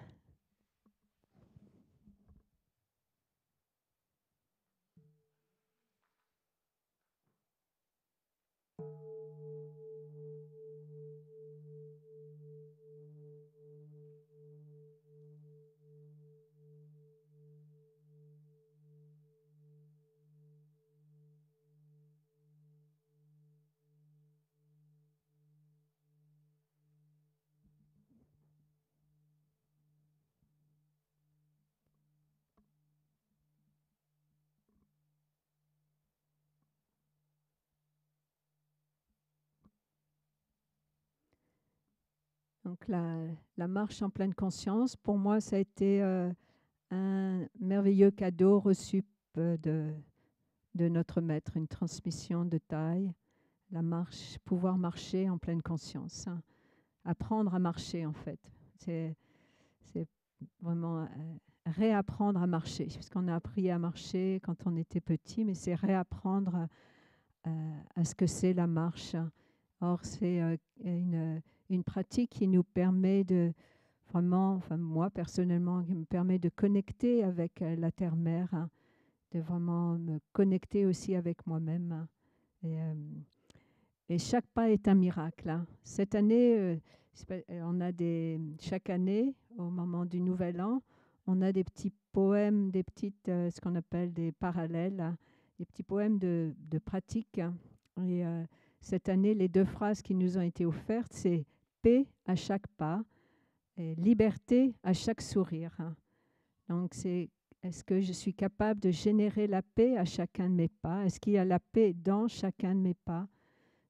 Donc, la marche en pleine conscience, pour moi, ça a été un merveilleux cadeau reçu de notre maître, une transmission de taille. La marche, pouvoir marcher en pleine conscience, hein. Apprendre à marcher, en fait. C'est vraiment réapprendre à marcher, parce qu'on a appris à marcher quand on était petit, mais c'est réapprendre à ce que c'est la marche. Or, c'est une pratique qui nous permet de vraiment, enfin moi personnellement, qui me permet de connecter avec la terre-mère, hein, de vraiment me connecter aussi avec moi-même, hein. Et chaque pas est un miracle, hein. Cette année, on a chaque année, au moment du Nouvel An, on a des petits poèmes, des petites, ce qu'on appelle des parallèles, hein, des petits poèmes de pratique, hein. Et cette année, les 2 phrases qui nous ont été offertes, c'est paix à chaque pas et liberté à chaque sourire, hein. Donc, est-ce que je suis capable de générer la paix à chacun de mes pas? Est-ce qu'il y a la paix dans chacun de mes pas?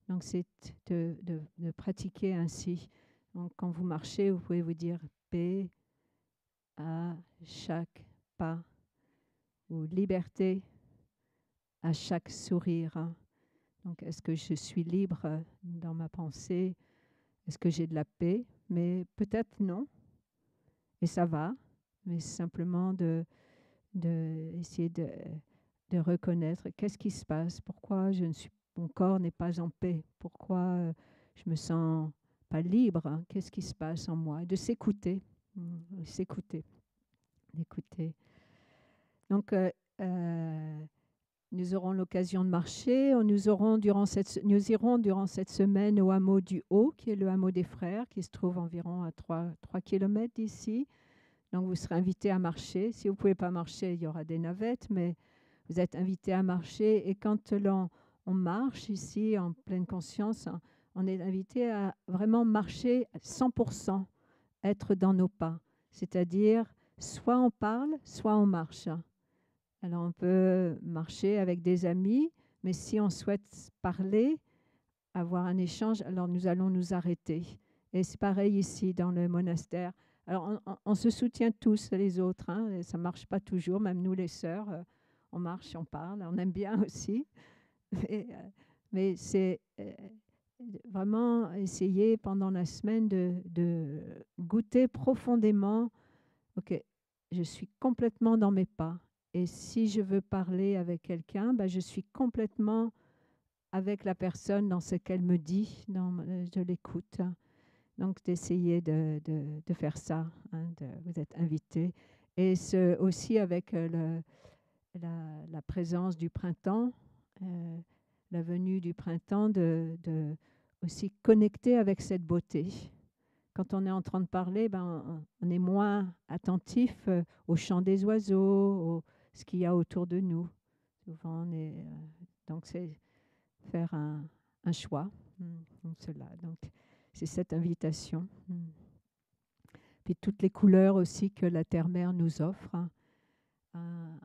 Donc, c'est de pratiquer ainsi. Donc, quand vous marchez, vous pouvez vous dire paix à chaque pas ou liberté à chaque sourire, hein. Donc, est-ce que je suis libre dans ma pensée? Est-ce que j'ai de la paix? Mais peut-être non, et ça va. Mais simplement essayer de reconnaître qu'est-ce qui se passe, pourquoi mon corps n'est pas en paix, pourquoi je me sens pas libre, hein, qu'est-ce qui se passe en moi, et de s'écouter, s'écouter, d'écouter. Donc, nous aurons l'occasion de marcher. Nous irons durant cette semaine au hameau du Haut, qui est le hameau des Frères, qui se trouve environ à 3 km d'ici. Donc, vous serez invités à marcher. Si vous ne pouvez pas marcher, il y aura des navettes, mais vous êtes invités à marcher. Et quand on marche ici en pleine conscience, on est invité à vraiment marcher 100%, être dans nos pas. C'est-à-dire, soit on parle, soit on marche. Alors, on peut marcher avec des amis, mais si on souhaite parler, avoir un échange, alors nous allons nous arrêter. Et c'est pareil ici dans le monastère. Alors, on se soutient tous les autres, hein, ça ne marche pas toujours, même nous les sœurs, on marche, on parle, on aime bien aussi. Mais c'est vraiment essayer pendant la semaine de goûter profondément, ok, je suis complètement dans mes pas. Et si je veux parler avec quelqu'un, ben, je suis complètement avec la personne dans ce qu'elle me dit, je l'écoute. Donc, d'essayer de faire ça, hein, vous êtes invité. Et aussi avec la présence du printemps, la venue du printemps, de aussi connecter avec cette beauté. Quand on est en train de parler, ben, on est moins attentif au chant des oiseaux, ce qu'il y a autour de nous. Souvent, donc c'est faire un choix, comme cela. Donc, c'est cette invitation. Puis toutes les couleurs aussi que la terre-mère nous offre, hein,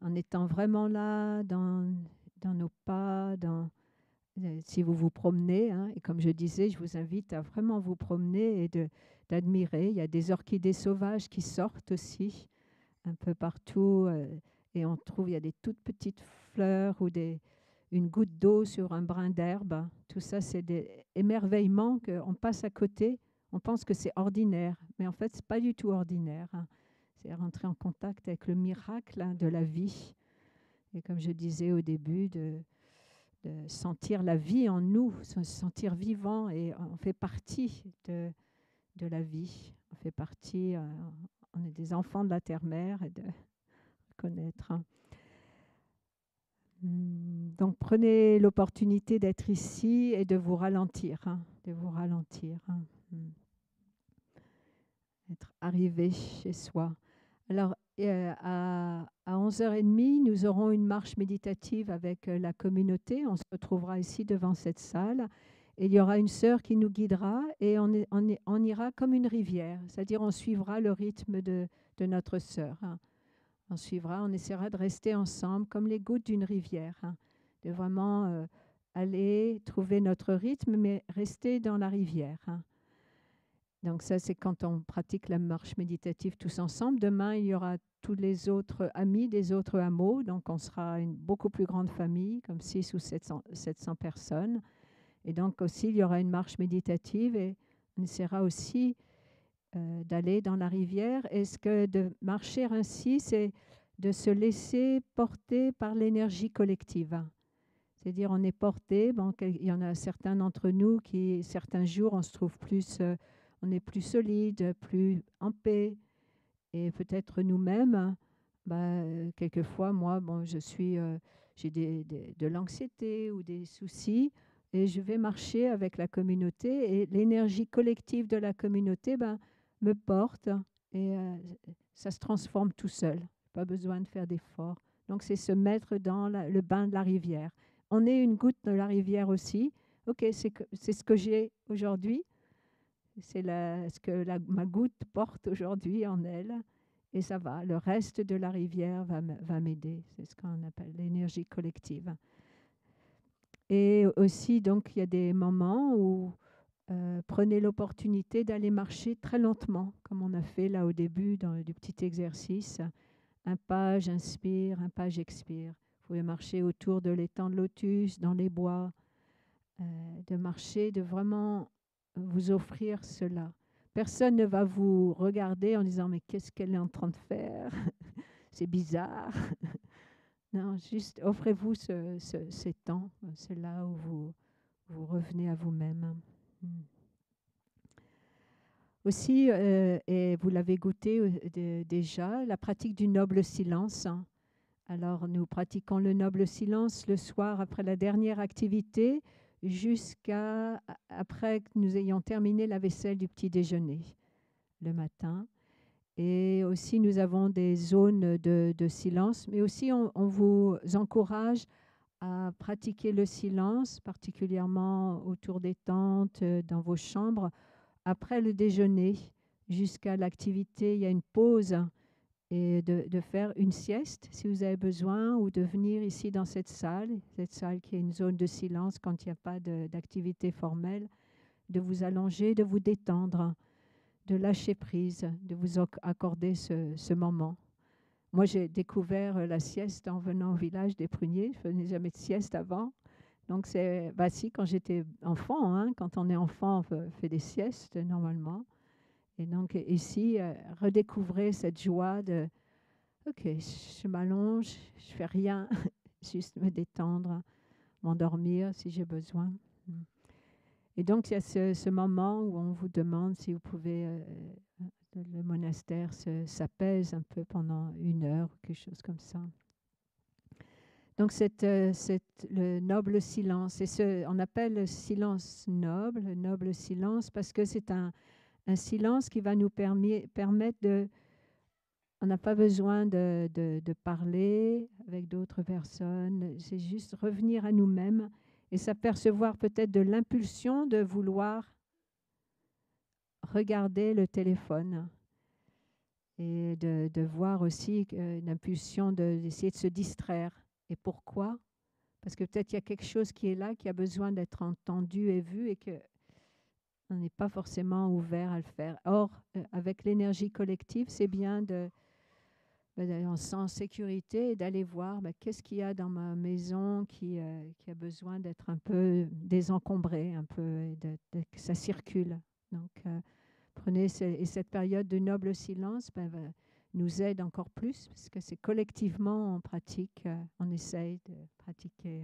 en étant vraiment là, dans nos pas, si vous vous promenez, hein, et comme je disais, je vous invite à vraiment vous promener et d'admirer. Il y a des orchidées sauvages qui sortent aussi un peu partout, et on trouve, il y a des toutes petites fleurs ou une goutte d'eau sur un brin d'herbe. Tout ça, c'est des émerveillements qu'on passe à côté. On pense que c'est ordinaire, mais en fait, ce n'est pas du tout ordinaire, hein. C'est rentrer en contact avec le miracle, hein, de la vie. Et comme je disais au début, de sentir la vie en nous, se sentir vivant, et on fait partie de la vie. On fait partie, on est des enfants de la terre-mère, et de connaître. Donc prenez l'opportunité d'être ici et de vous ralentir, hein, de vous ralentir, hein. Être arrivé chez soi. Alors à 11h30, nous aurons une marche méditative avec la communauté. On se retrouvera ici devant cette salle. Et il y aura une sœur qui nous guidera, et on ira comme une rivière, c'est-à-dire on suivra le rythme de notre sœur, hein. On essaiera de rester ensemble comme les gouttes d'une rivière, hein, de vraiment aller trouver notre rythme, mais rester dans la rivière, hein. Donc ça, c'est quand on pratique la marche méditative tous ensemble. Demain, il y aura tous les autres amis des autres hameaux, donc on sera une beaucoup plus grande famille, comme 600 ou 700 personnes. Et donc aussi, il y aura une marche méditative, et on essaiera aussi d'aller dans la rivière. Est-ce que de marcher ainsi, c'est de se laisser porter par l'énergie collective? C'est-à-dire, on est porté, bon, il y en a certains d'entre nous qui, certains jours, on se trouve plus, on est plus solide, plus en paix. Et peut-être nous-mêmes, bah, quelquefois, moi, bon, j'ai de l'anxiété ou des soucis, et je vais marcher avec la communauté, et l'énergie collective de la communauté, ben, me porte, et ça se transforme tout seul. Pas besoin de faire d'efforts. Donc, c'est se mettre dans le bain de la rivière. On est une goutte de la rivière aussi. OK, c'est ce que j'ai aujourd'hui. C'est ce que ma goutte porte aujourd'hui en elle. Et ça va. Le reste de la rivière va m'aider. C'est ce qu'on appelle l'énergie collective. Et aussi, donc, il y a des moments où prenez l'opportunité d'aller marcher très lentement, comme on a fait là au début du petit exercice. Un pas, j'inspire, un pas, j'expire. Vous pouvez marcher autour de l'étang de lotus, dans les bois, de marcher, de vraiment vous offrir cela. Personne ne va vous regarder en disant mais qu'est-ce qu'elle est en train de faire? C'est bizarre. Non, juste offrez-vous ces temps. C'est là où vous revenez à vous-même. Aussi, et vous l'avez goûté déjà, la pratique du noble silence. Alors, nous pratiquons le noble silence le soir après la dernière activité jusqu'à après que nous ayons terminé la vaisselle du petit déjeuner le matin. Et aussi, nous avons des zones de silence, mais aussi on vous encourage à pratiquer le silence, particulièrement autour des tentes, dans vos chambres, après le déjeuner jusqu'à l'activité. Il y a une pause et de faire une sieste si vous avez besoin, ou de venir ici dans cette salle qui est une zone de silence quand il n'y a pas d'activité formelle, de vous allonger, de vous détendre, de lâcher prise, de vous accorder ce moment. Moi, j'ai découvert la sieste en venant au village des Pruniers. Je ne faisais jamais de sieste avant. Donc, si, quand j'étais enfant, hein, quand on est enfant, on fait des siestes normalement. Et donc, ici, redécouvrez cette joie de OK, je m'allonge, je fais rien, juste me détendre, m'endormir si j'ai besoin. Et donc, il y a ce moment où on vous demande si vous pouvez, le monastère s'apaise un peu pendant 1 heure ou quelque chose comme ça. Donc, le noble silence, et on appelle le silence noble, le noble silence, parce que c'est un silence qui va nous permettre de... On n'a pas besoin de parler avec d'autres personnes, c'est juste revenir à nous-mêmes et s'apercevoir peut-être de l'impulsion de vouloir regarder le téléphone, et de voir aussi une impulsion d'essayer de se distraire. Et pourquoi? Parce que peut-être il y a quelque chose qui est là, qui a besoin d'être entendu et vu, et qu'on n'est pas forcément ouvert à le faire. Or, avec l'énergie collective, c'est bien on se sent en sécurité, et d'aller voir qu'est-ce qu'il y a dans ma maison qui a besoin d'être un peu désencombré, un peu, et que ça circule. Donc, prenez cette période de noble silence, nous aide encore plus, parce que c'est collectivement on pratique, on essaye de pratiquer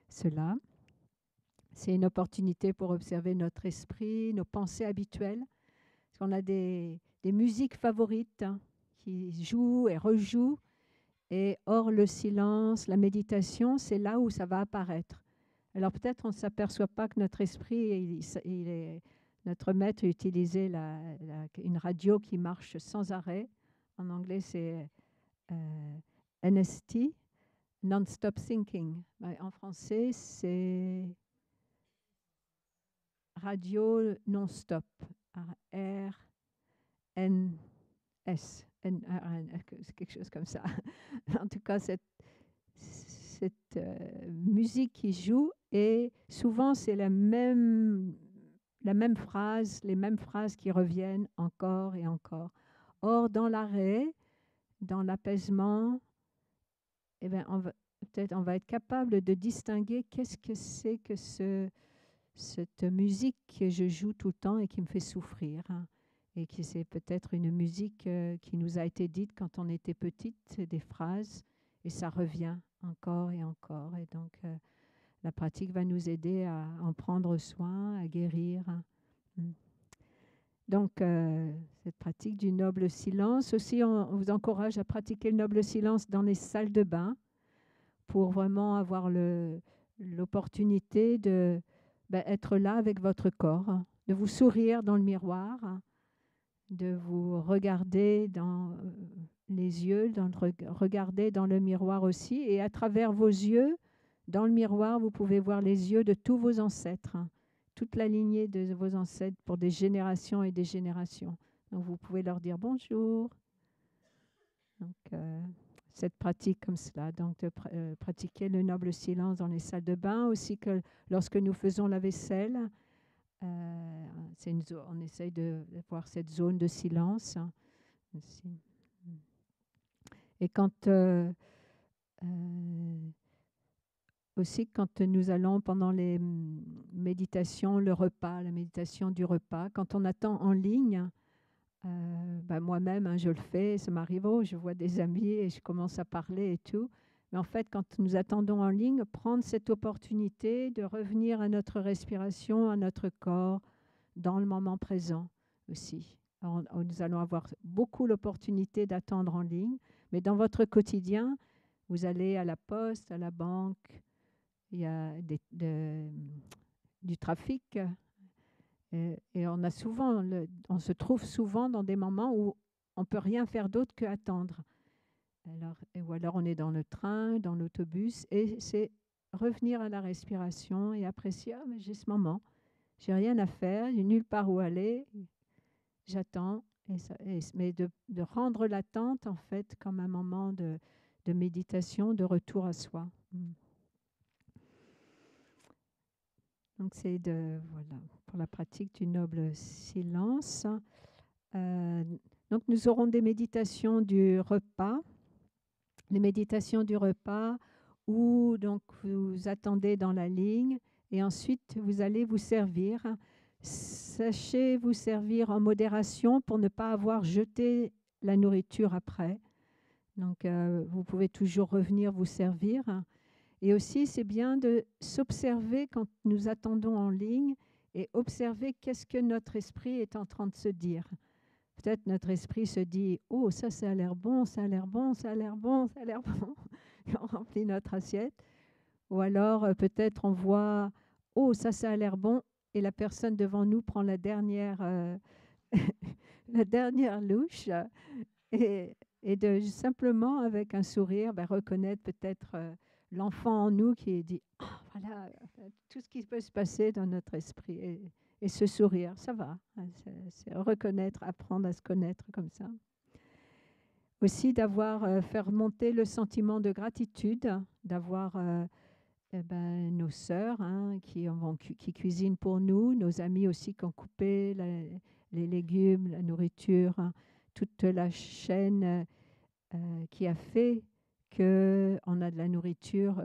cela. C'est une opportunité pour observer notre esprit, nos pensées habituelles. Parce qu'on a des musiques favorites, hein, qui jouent et rejouent. Et hors le silence, la méditation, c'est là où ça va apparaître. Alors peut-être on ne s'aperçoit pas que notre esprit, notre maître utilisait une radio qui marche sans arrêt. En anglais, c'est NST, Non-Stop Thinking. En français, c'est radio non-stop. R-N-S. C'est quelque chose comme ça. En tout cas, cette musique qui joue, et souvent c'est la même phrase, les mêmes phrases qui reviennent encore et encore. Or, dans l'arrêt, dans l'apaisement, peut-être on va être capable de distinguer qu'est-ce que c'est que cette musique que je joue tout le temps et qui me fait souffrir, hein. et que c'est peut-être une musique qui nous a été dite quand on était petite, c'est des phrases, et ça revient encore et encore. Et donc, la pratique va nous aider à en prendre soin, à guérir. Mm. Donc, cette pratique du noble silence, aussi, on vous encourage à pratiquer le noble silence dans les salles de bain pour vraiment avoir l'opportunité de être là avec votre corps, de vous sourire dans le miroir, de vous regarder dans les yeux, regarder dans le miroir aussi. Et à travers vos yeux, dans le miroir, vous pouvez voir les yeux de tous vos ancêtres, toute la lignée de vos ancêtres pour des générations et des générations. Donc vous pouvez leur dire bonjour. Donc, cette pratique comme cela, donc de pratiquer le noble silence dans les salles de bain, aussi que lorsque nous faisons la vaisselle, on essaye de voir cette zone de silence aussi. Et aussi quand nous allons pendant les méditations, le repas, la méditation du repas, quand on attend en ligne, moi-même, hein, je le fais, ça m'arrive, je vois des amis et je commence à parler et tout. Mais en fait, quand nous attendons en ligne, prendre cette opportunité de revenir à notre respiration, à notre corps, dans le moment présent aussi. Alors, nous allons avoir beaucoup l'opportunité d'attendre en ligne, mais dans votre quotidien, vous allez à la poste, à la banque, il y a du trafic. Et on se trouve souvent dans des moments où on ne peut rien faire d'autre qu'attendre. Ou alors on est dans le train, dans l'autobus, et c'est revenir à la respiration et apprécier, mais j'ai ce moment, j'ai rien à faire, il n'y a nulle part où aller, j'attends. Mais de rendre l'attente, en fait, comme un moment de méditation, de retour à soi. Donc c'est voilà, pour la pratique du noble silence. Donc nous aurons des méditations du repas, les méditations du repas où donc vous attendez dans la ligne et ensuite vous allez vous servir. Sachez vous servir en modération pour ne pas avoir jeté la nourriture après. Donc vous pouvez toujours revenir vous servir. Et aussi, c'est bien de s'observer quand nous attendons en ligne et observer qu'est-ce que notre esprit est en train de se dire. Peut-être notre esprit se dit « Oh, ça a l'air bon, ça a l'air bon, ça a l'air bon, ça a l'air bon. » Et on remplit notre assiette. Ou alors, peut-être on voit « Oh, ça a l'air bon. » Et la personne devant nous prend la dernière louche. Et de simplement, avec un sourire, reconnaître peut-être l'enfant en nous qui dit « Ah, voilà, tout ce qui peut se passer dans notre esprit. » Et ce sourire, ça va. C'est reconnaître, apprendre à se connaître comme ça. Aussi d'avoir, faire monter le sentiment de gratitude, d'avoir nos sœurs qui cuisinent pour nous, nos amis aussi qui ont coupé les légumes, la nourriture, toute la chaîne qui a fait qu'on a de la nourriture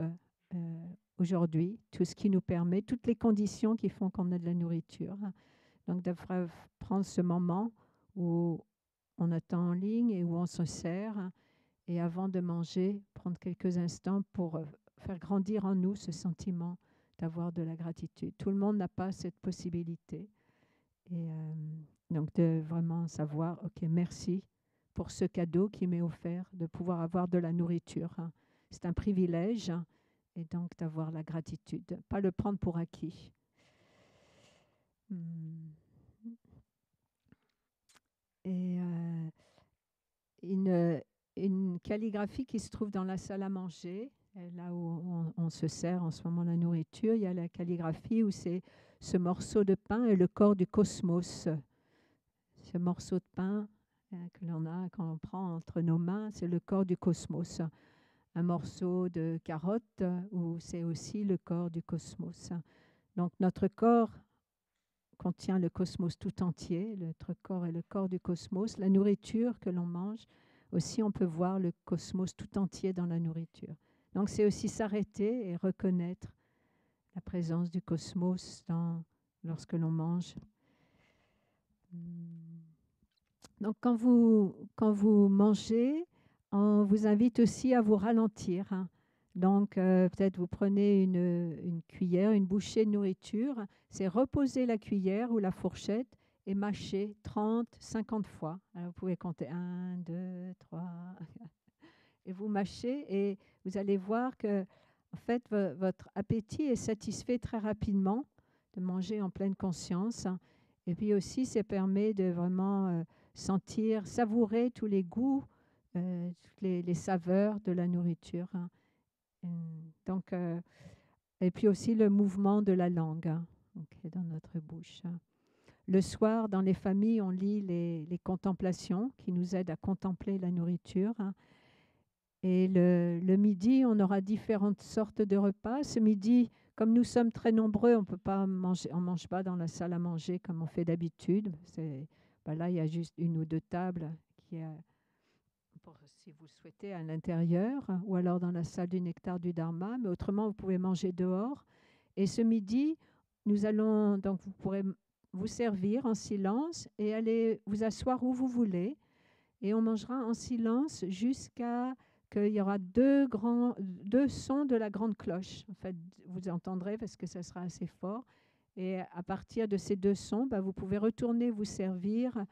aujourd'hui, tout ce qui nous permet, toutes les conditions qui font qu'on a de la nourriture. Donc, de prendre ce moment où on attend en ligne et où on se sert, et avant de manger, prendre quelques instants pour faire grandir en nous ce sentiment d'avoir de la gratitude. Tout le monde n'a pas cette possibilité. Et donc, de vraiment savoir, OK, merci pour ce cadeau qui m'est offert, de pouvoir avoir de la nourriture. C'est un privilège, et donc d'avoir la gratitude, pas le prendre pour acquis. Et une calligraphie qui se trouve dans la salle à manger, là où on se sert en ce moment la nourriture, il y a la calligraphie où c'est ce morceau de pain et le corps du cosmos. Ce morceau de pain que l'on a, quand on prend entre nos mains, c'est le corps du cosmos. Un morceau de carotte où c'est aussi le corps du cosmos. Donc notre corps contient le cosmos tout entier, notre corps est le corps du cosmos. La nourriture que l'on mange, aussi on peut voir le cosmos tout entier dans la nourriture. Donc c'est aussi s'arrêter et reconnaître la présence du cosmos lorsque l'on mange. Donc, quand vous mangez, on vous invite aussi à vous ralentir, hein. Donc, peut-être vous prenez une cuillère, une bouchée de nourriture, c'est reposer la cuillère ou la fourchette et mâcher 30, 50 fois. Alors, vous pouvez compter un, 2, 3, et vous mâchez et vous allez voir que, en fait, votre appétit est satisfait très rapidement de manger en pleine conscience. Et puis aussi, ça permet de vraiment sentir, savourer tous les goûts, toutes les saveurs de la nourriture, hein. Donc, et puis aussi le mouvement de la langue, hein, ok, dans notre bouche, hein. Le soir, dans les familles, on lit les contemplations qui nous aident à contempler la nourriture, hein. Et le midi, on aura différentes sortes de repas. Ce midi, comme nous sommes très nombreux, on peut pas manger, on mange pas dans la salle à manger comme on fait d'habitude. Là, il y a juste une ou deux tables qui est, si vous souhaitez, à l'intérieur, ou alors dans la salle du Nectar du Dharma. Mais autrement, vous pouvez manger dehors. Et ce midi, donc vous pourrez vous servir en silence et aller vous asseoir où vous voulez. Et on mangera en silence jusqu'à qu'il y aura deux sons de la grande cloche. En fait, vous entendrez parce que ça sera assez fort. Et à partir de ces deux sons, vous pouvez retourner vous servir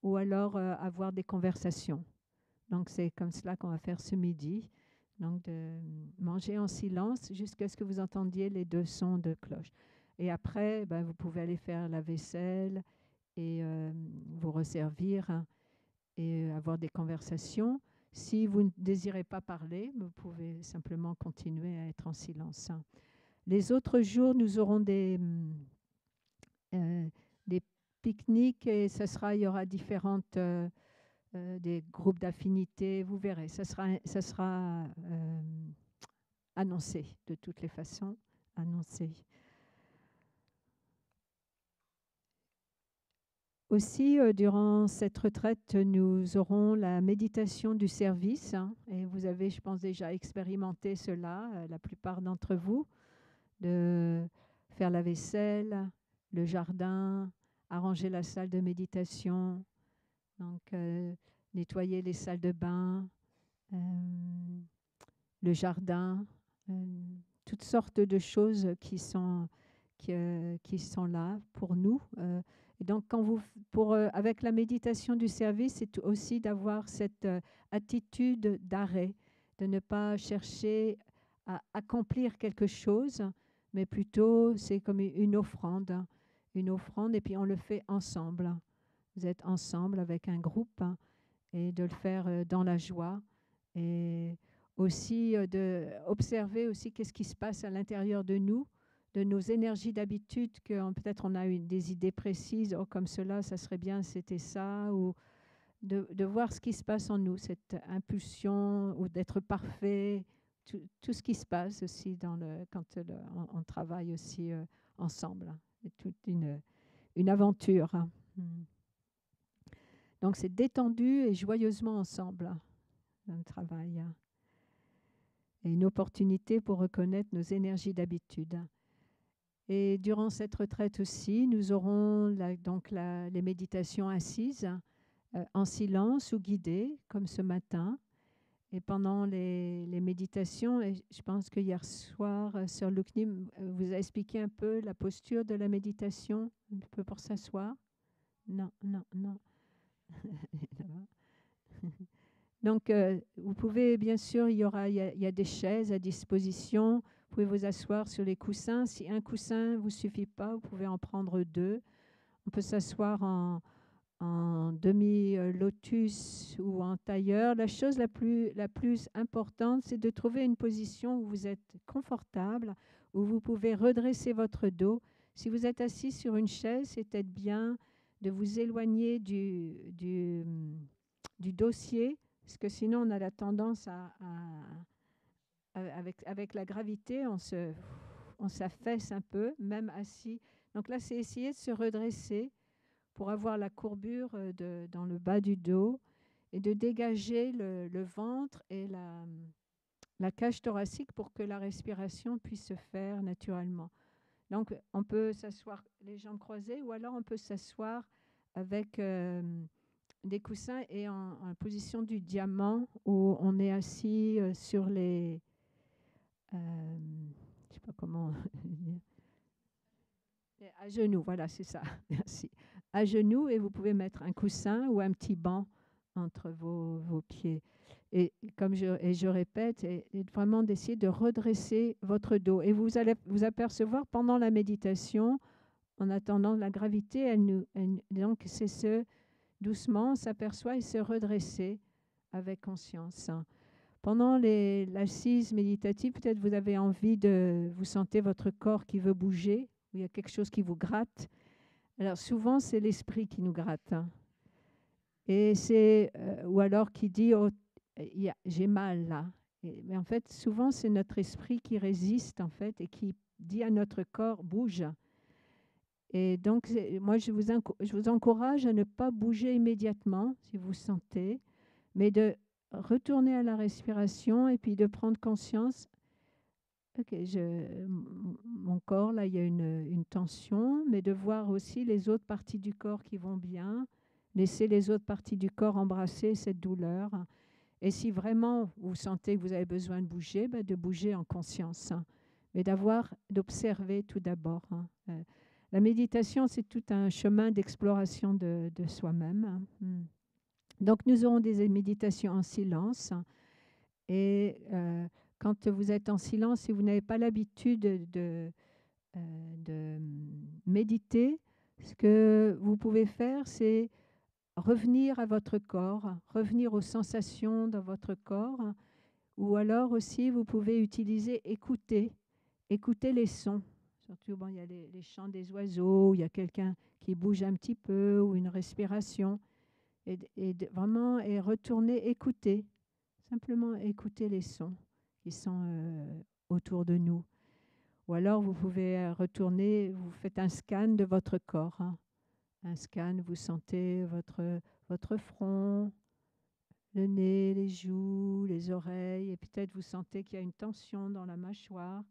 ou alors avoir des conversations. Donc, c'est comme cela qu'on va faire ce midi. Donc, de manger en silence jusqu'à ce que vous entendiez les deux sons de cloche. Et après, vous pouvez aller faire la vaisselle et vous resservir, hein, et avoir des conversations. Si vous ne désirez pas parler, vous pouvez simplement continuer à être en silence, hein. Les autres jours, nous aurons euh, des pique-niques et il y aura différentes des groupes d'affinités. Vous verrez, ça sera annoncé de toutes les façons, annoncé. Aussi, durant cette retraite, nous aurons la méditation du service, hein, et vous avez, je pense, déjà expérimenté cela, la plupart d'entre vous, de faire la vaisselle, le jardin, arranger la salle de méditation, donc nettoyer les salles de bain, euh, le jardin, euh, toutes sortes de choses qui sont là pour nous. Et donc, avec la méditation du service, c'est aussi d'avoir cette attitude d'arrêt, de ne pas chercher à accomplir quelque chose, mais plutôt c'est comme une offrande, et puis on le fait ensemble. Vous êtes ensemble avec un groupe, hein, et de le faire dans la joie et aussi de observer aussi qu'est-ce qui se passe à l'intérieur de nous, de nos énergies d'habitude, que peut-être on a des idées précises, oh, comme cela, ça serait bien, c'était ça, ou de voir ce qui se passe en nous, cette impulsion ou d'être parfait, tout ce qui se passe aussi quand on travaille aussi ensemble, hein. C'est toute une aventure, hein. Donc c'est détendu et joyeusement ensemble, hein, dans le travail, hein. Et une opportunité pour reconnaître nos énergies d'habitude. Et durant cette retraite aussi, nous aurons les méditations assises, en silence ou guidées, comme ce matin. Et pendant les méditations, et je pense que hier soir, Sœur Lukni vous a expliqué un peu la posture de la méditation, un peu pour s'asseoir. Non, non, non. Donc, vous pouvez, bien sûr, il y a des chaises à disposition. Vous pouvez vous asseoir sur les coussins. Si un coussin ne vous suffit pas, vous pouvez en prendre deux. On peut s'asseoir en demi-lotus ou en tailleur. La chose la plus importante, c'est de trouver une position où vous êtes confortable, où vous pouvez redresser votre dos. Si vous êtes assis sur une chaise, c'est peut-être bien de vous éloigner du dossier, parce que sinon on a la tendance avec la gravité, on s'affaisse un peu, même assis. Donc là, c'est essayer de se redresser pour avoir la courbure dans le bas du dos et de dégager le ventre et la cage thoracique pour que la respiration puisse se faire naturellement. Donc, on peut s'asseoir les jambes croisées ou alors on peut s'asseoir avec des coussins et en position du diamant où on est assis sur les... je ne sais pas comment dire. À genoux, voilà, c'est ça. Merci. À genoux et vous pouvez mettre un coussin ou un petit banc entre vos pieds. Et comme je répète, et vraiment d'essayer de redresser votre dos. Et vous allez vous apercevoir pendant la méditation, en attendant la gravité, donc c'est doucement, on s'aperçoit et se redresser avec conscience. Pendant l'assise méditative, peut-être vous avez envie vous sentez votre corps qui veut bouger, il y a quelque chose qui vous gratte. Alors souvent, c'est l'esprit qui nous gratte. Et ou alors qui dit oh, j'ai mal là. Mais en fait, souvent, c'est notre esprit qui résiste en fait et qui dit à notre corps bouge. Et donc, moi, je vous encourage à ne pas bouger immédiatement si vous sentez, mais de retourner à la respiration et puis de prendre conscience. Ok, mon corps, là, il y a une tension, mais de voir aussi les autres parties du corps qui vont bien, laisser les autres parties du corps embrasser cette douleur. Et si vraiment vous sentez que vous avez besoin de bouger, de bouger en conscience, mais d'observer tout d'abord. La méditation, c'est tout un chemin d'exploration de soi-même. Donc, nous aurons des méditations en silence. Et quand vous êtes en silence, si vous n'avez pas l'habitude de méditer, ce que vous pouvez faire, c'est revenir à votre corps, revenir aux sensations dans votre corps. Ou alors aussi, vous pouvez utiliser écouter les sons. Surtout, il y a les chants des oiseaux, il y a quelqu'un qui bouge un petit peu ou une respiration. Et vraiment, retourner, écouter. Simplement écouter les sons qui sont autour de nous. Ou alors, vous pouvez retourner, vous faites un scan de votre corps. Un scan, vous sentez votre front, le nez, les joues, les oreilles, et peut-être vous sentez qu'il y a une tension dans la mâchoire.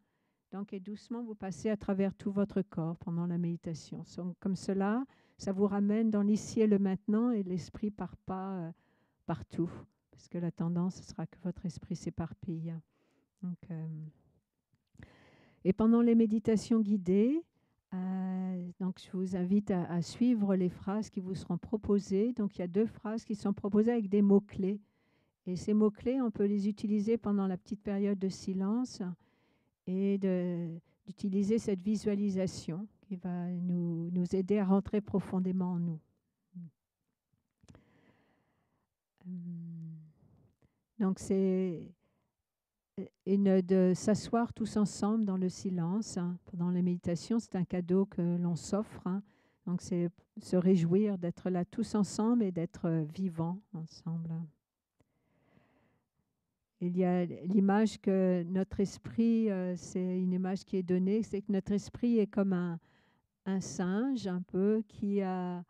Donc, et doucement, vous passez à travers tout votre corps pendant la méditation. Donc, comme cela, ça vous ramène dans l'ici et le maintenant et l'esprit ne part pas partout. Parce que la tendance, ce sera que votre esprit s'éparpille. Donc, et pendant les méditations guidées, donc je vous invite à suivre les phrases qui vous seront proposées. Donc, il y a 2 phrases qui sont proposées avec des mots-clés. Et ces mots-clés, on peut les utiliser pendant la petite période de silence et d'utiliser cette visualisation qui va nous aider à rentrer profondément en nous. Donc, c'est de s'asseoir tous ensemble dans le silence. Pendant la méditation, c'est un cadeau que l'on s'offre. Donc, c'est se réjouir d'être là tous ensemble et d'être vivants ensemble. Il y a l'image que notre esprit, c'est une image qui est donnée, c'est que notre esprit est comme un singe un peu qui a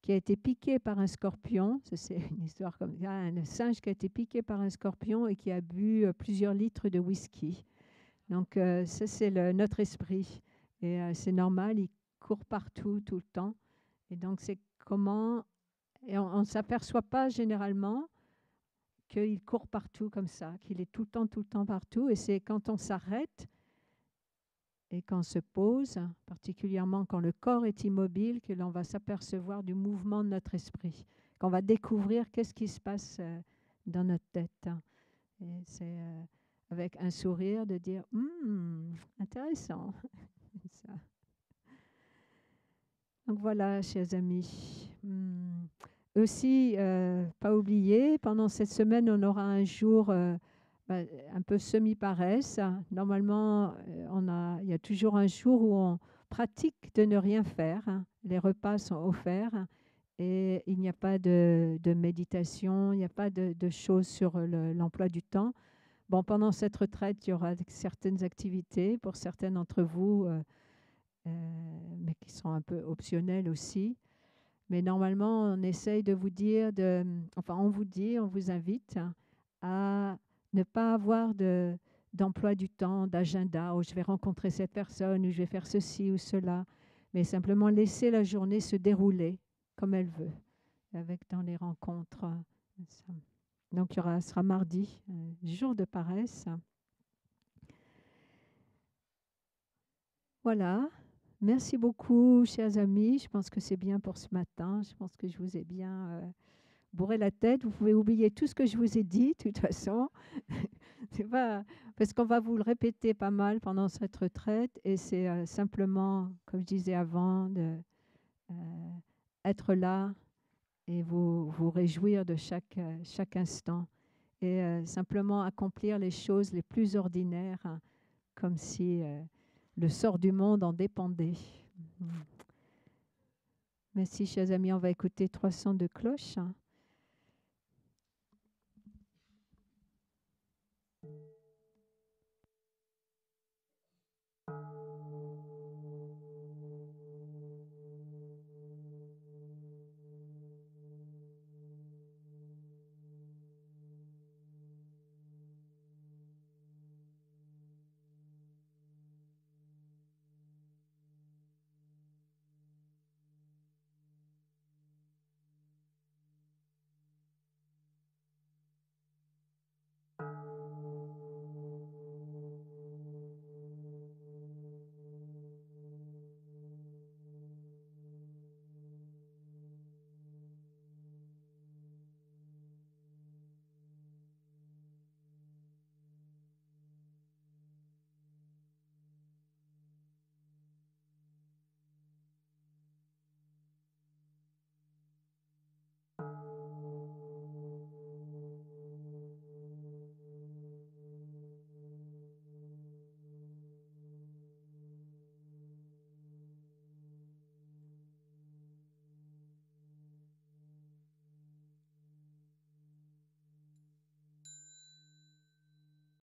été piqué par un scorpion. C'est une histoire comme ça. Un singe qui a été piqué par un scorpion et qui a bu plusieurs litres de whisky. Donc, ça, c'est notre esprit. Et c'est normal, il court partout, tout le temps. Et donc, c'est comment... Et on ne s'aperçoit pas généralement qu'il court partout comme ça, qu'il est tout le temps partout. Et c'est quand on s'arrête et qu'on se pose, particulièrement quand le corps est immobile, que l'on va s'apercevoir du mouvement de notre esprit, qu'on va découvrir qu'est-ce qui se passe dans notre tête. Et c'est avec un sourire de dire « intéressant ». Donc voilà, chers amis. Aussi, pas oublier, pendant cette semaine, on aura un jour un peu semi-paresse. Normalement, il y a toujours un jour où on pratique de ne rien faire. Les repas sont offerts et il n'y a pas de méditation, il n'y a pas de choses sur l'emploi du temps. Bon, pendant cette retraite, il y aura certaines activités pour certains d'entre vous, mais qui sont un peu optionnelles aussi. Mais normalement, on essaye de vous dire, on vous invite à ne pas avoir d'emploi du temps, d'agenda, où je vais rencontrer cette personne, où je vais faire ceci ou cela, mais simplement laisser la journée se dérouler comme elle veut. avec dans les rencontres. Donc, ce sera mardi, jour de paresse. Voilà. Merci beaucoup, chers amis. Je pense que c'est bien pour ce matin. Je pense que je vous ai bien bourré la tête. Vous pouvez oublier tout ce que je vous ai dit, de toute façon. C'est pas parce qu'on va vous le répéter pas mal pendant cette retraite. Et c'est simplement, comme je disais avant, de être là et vous réjouir de chaque instant. Et simplement accomplir les choses les plus ordinaires, hein, comme si le sort du monde en dépendait. Merci, chers amis. On va écouter 300 de cloches.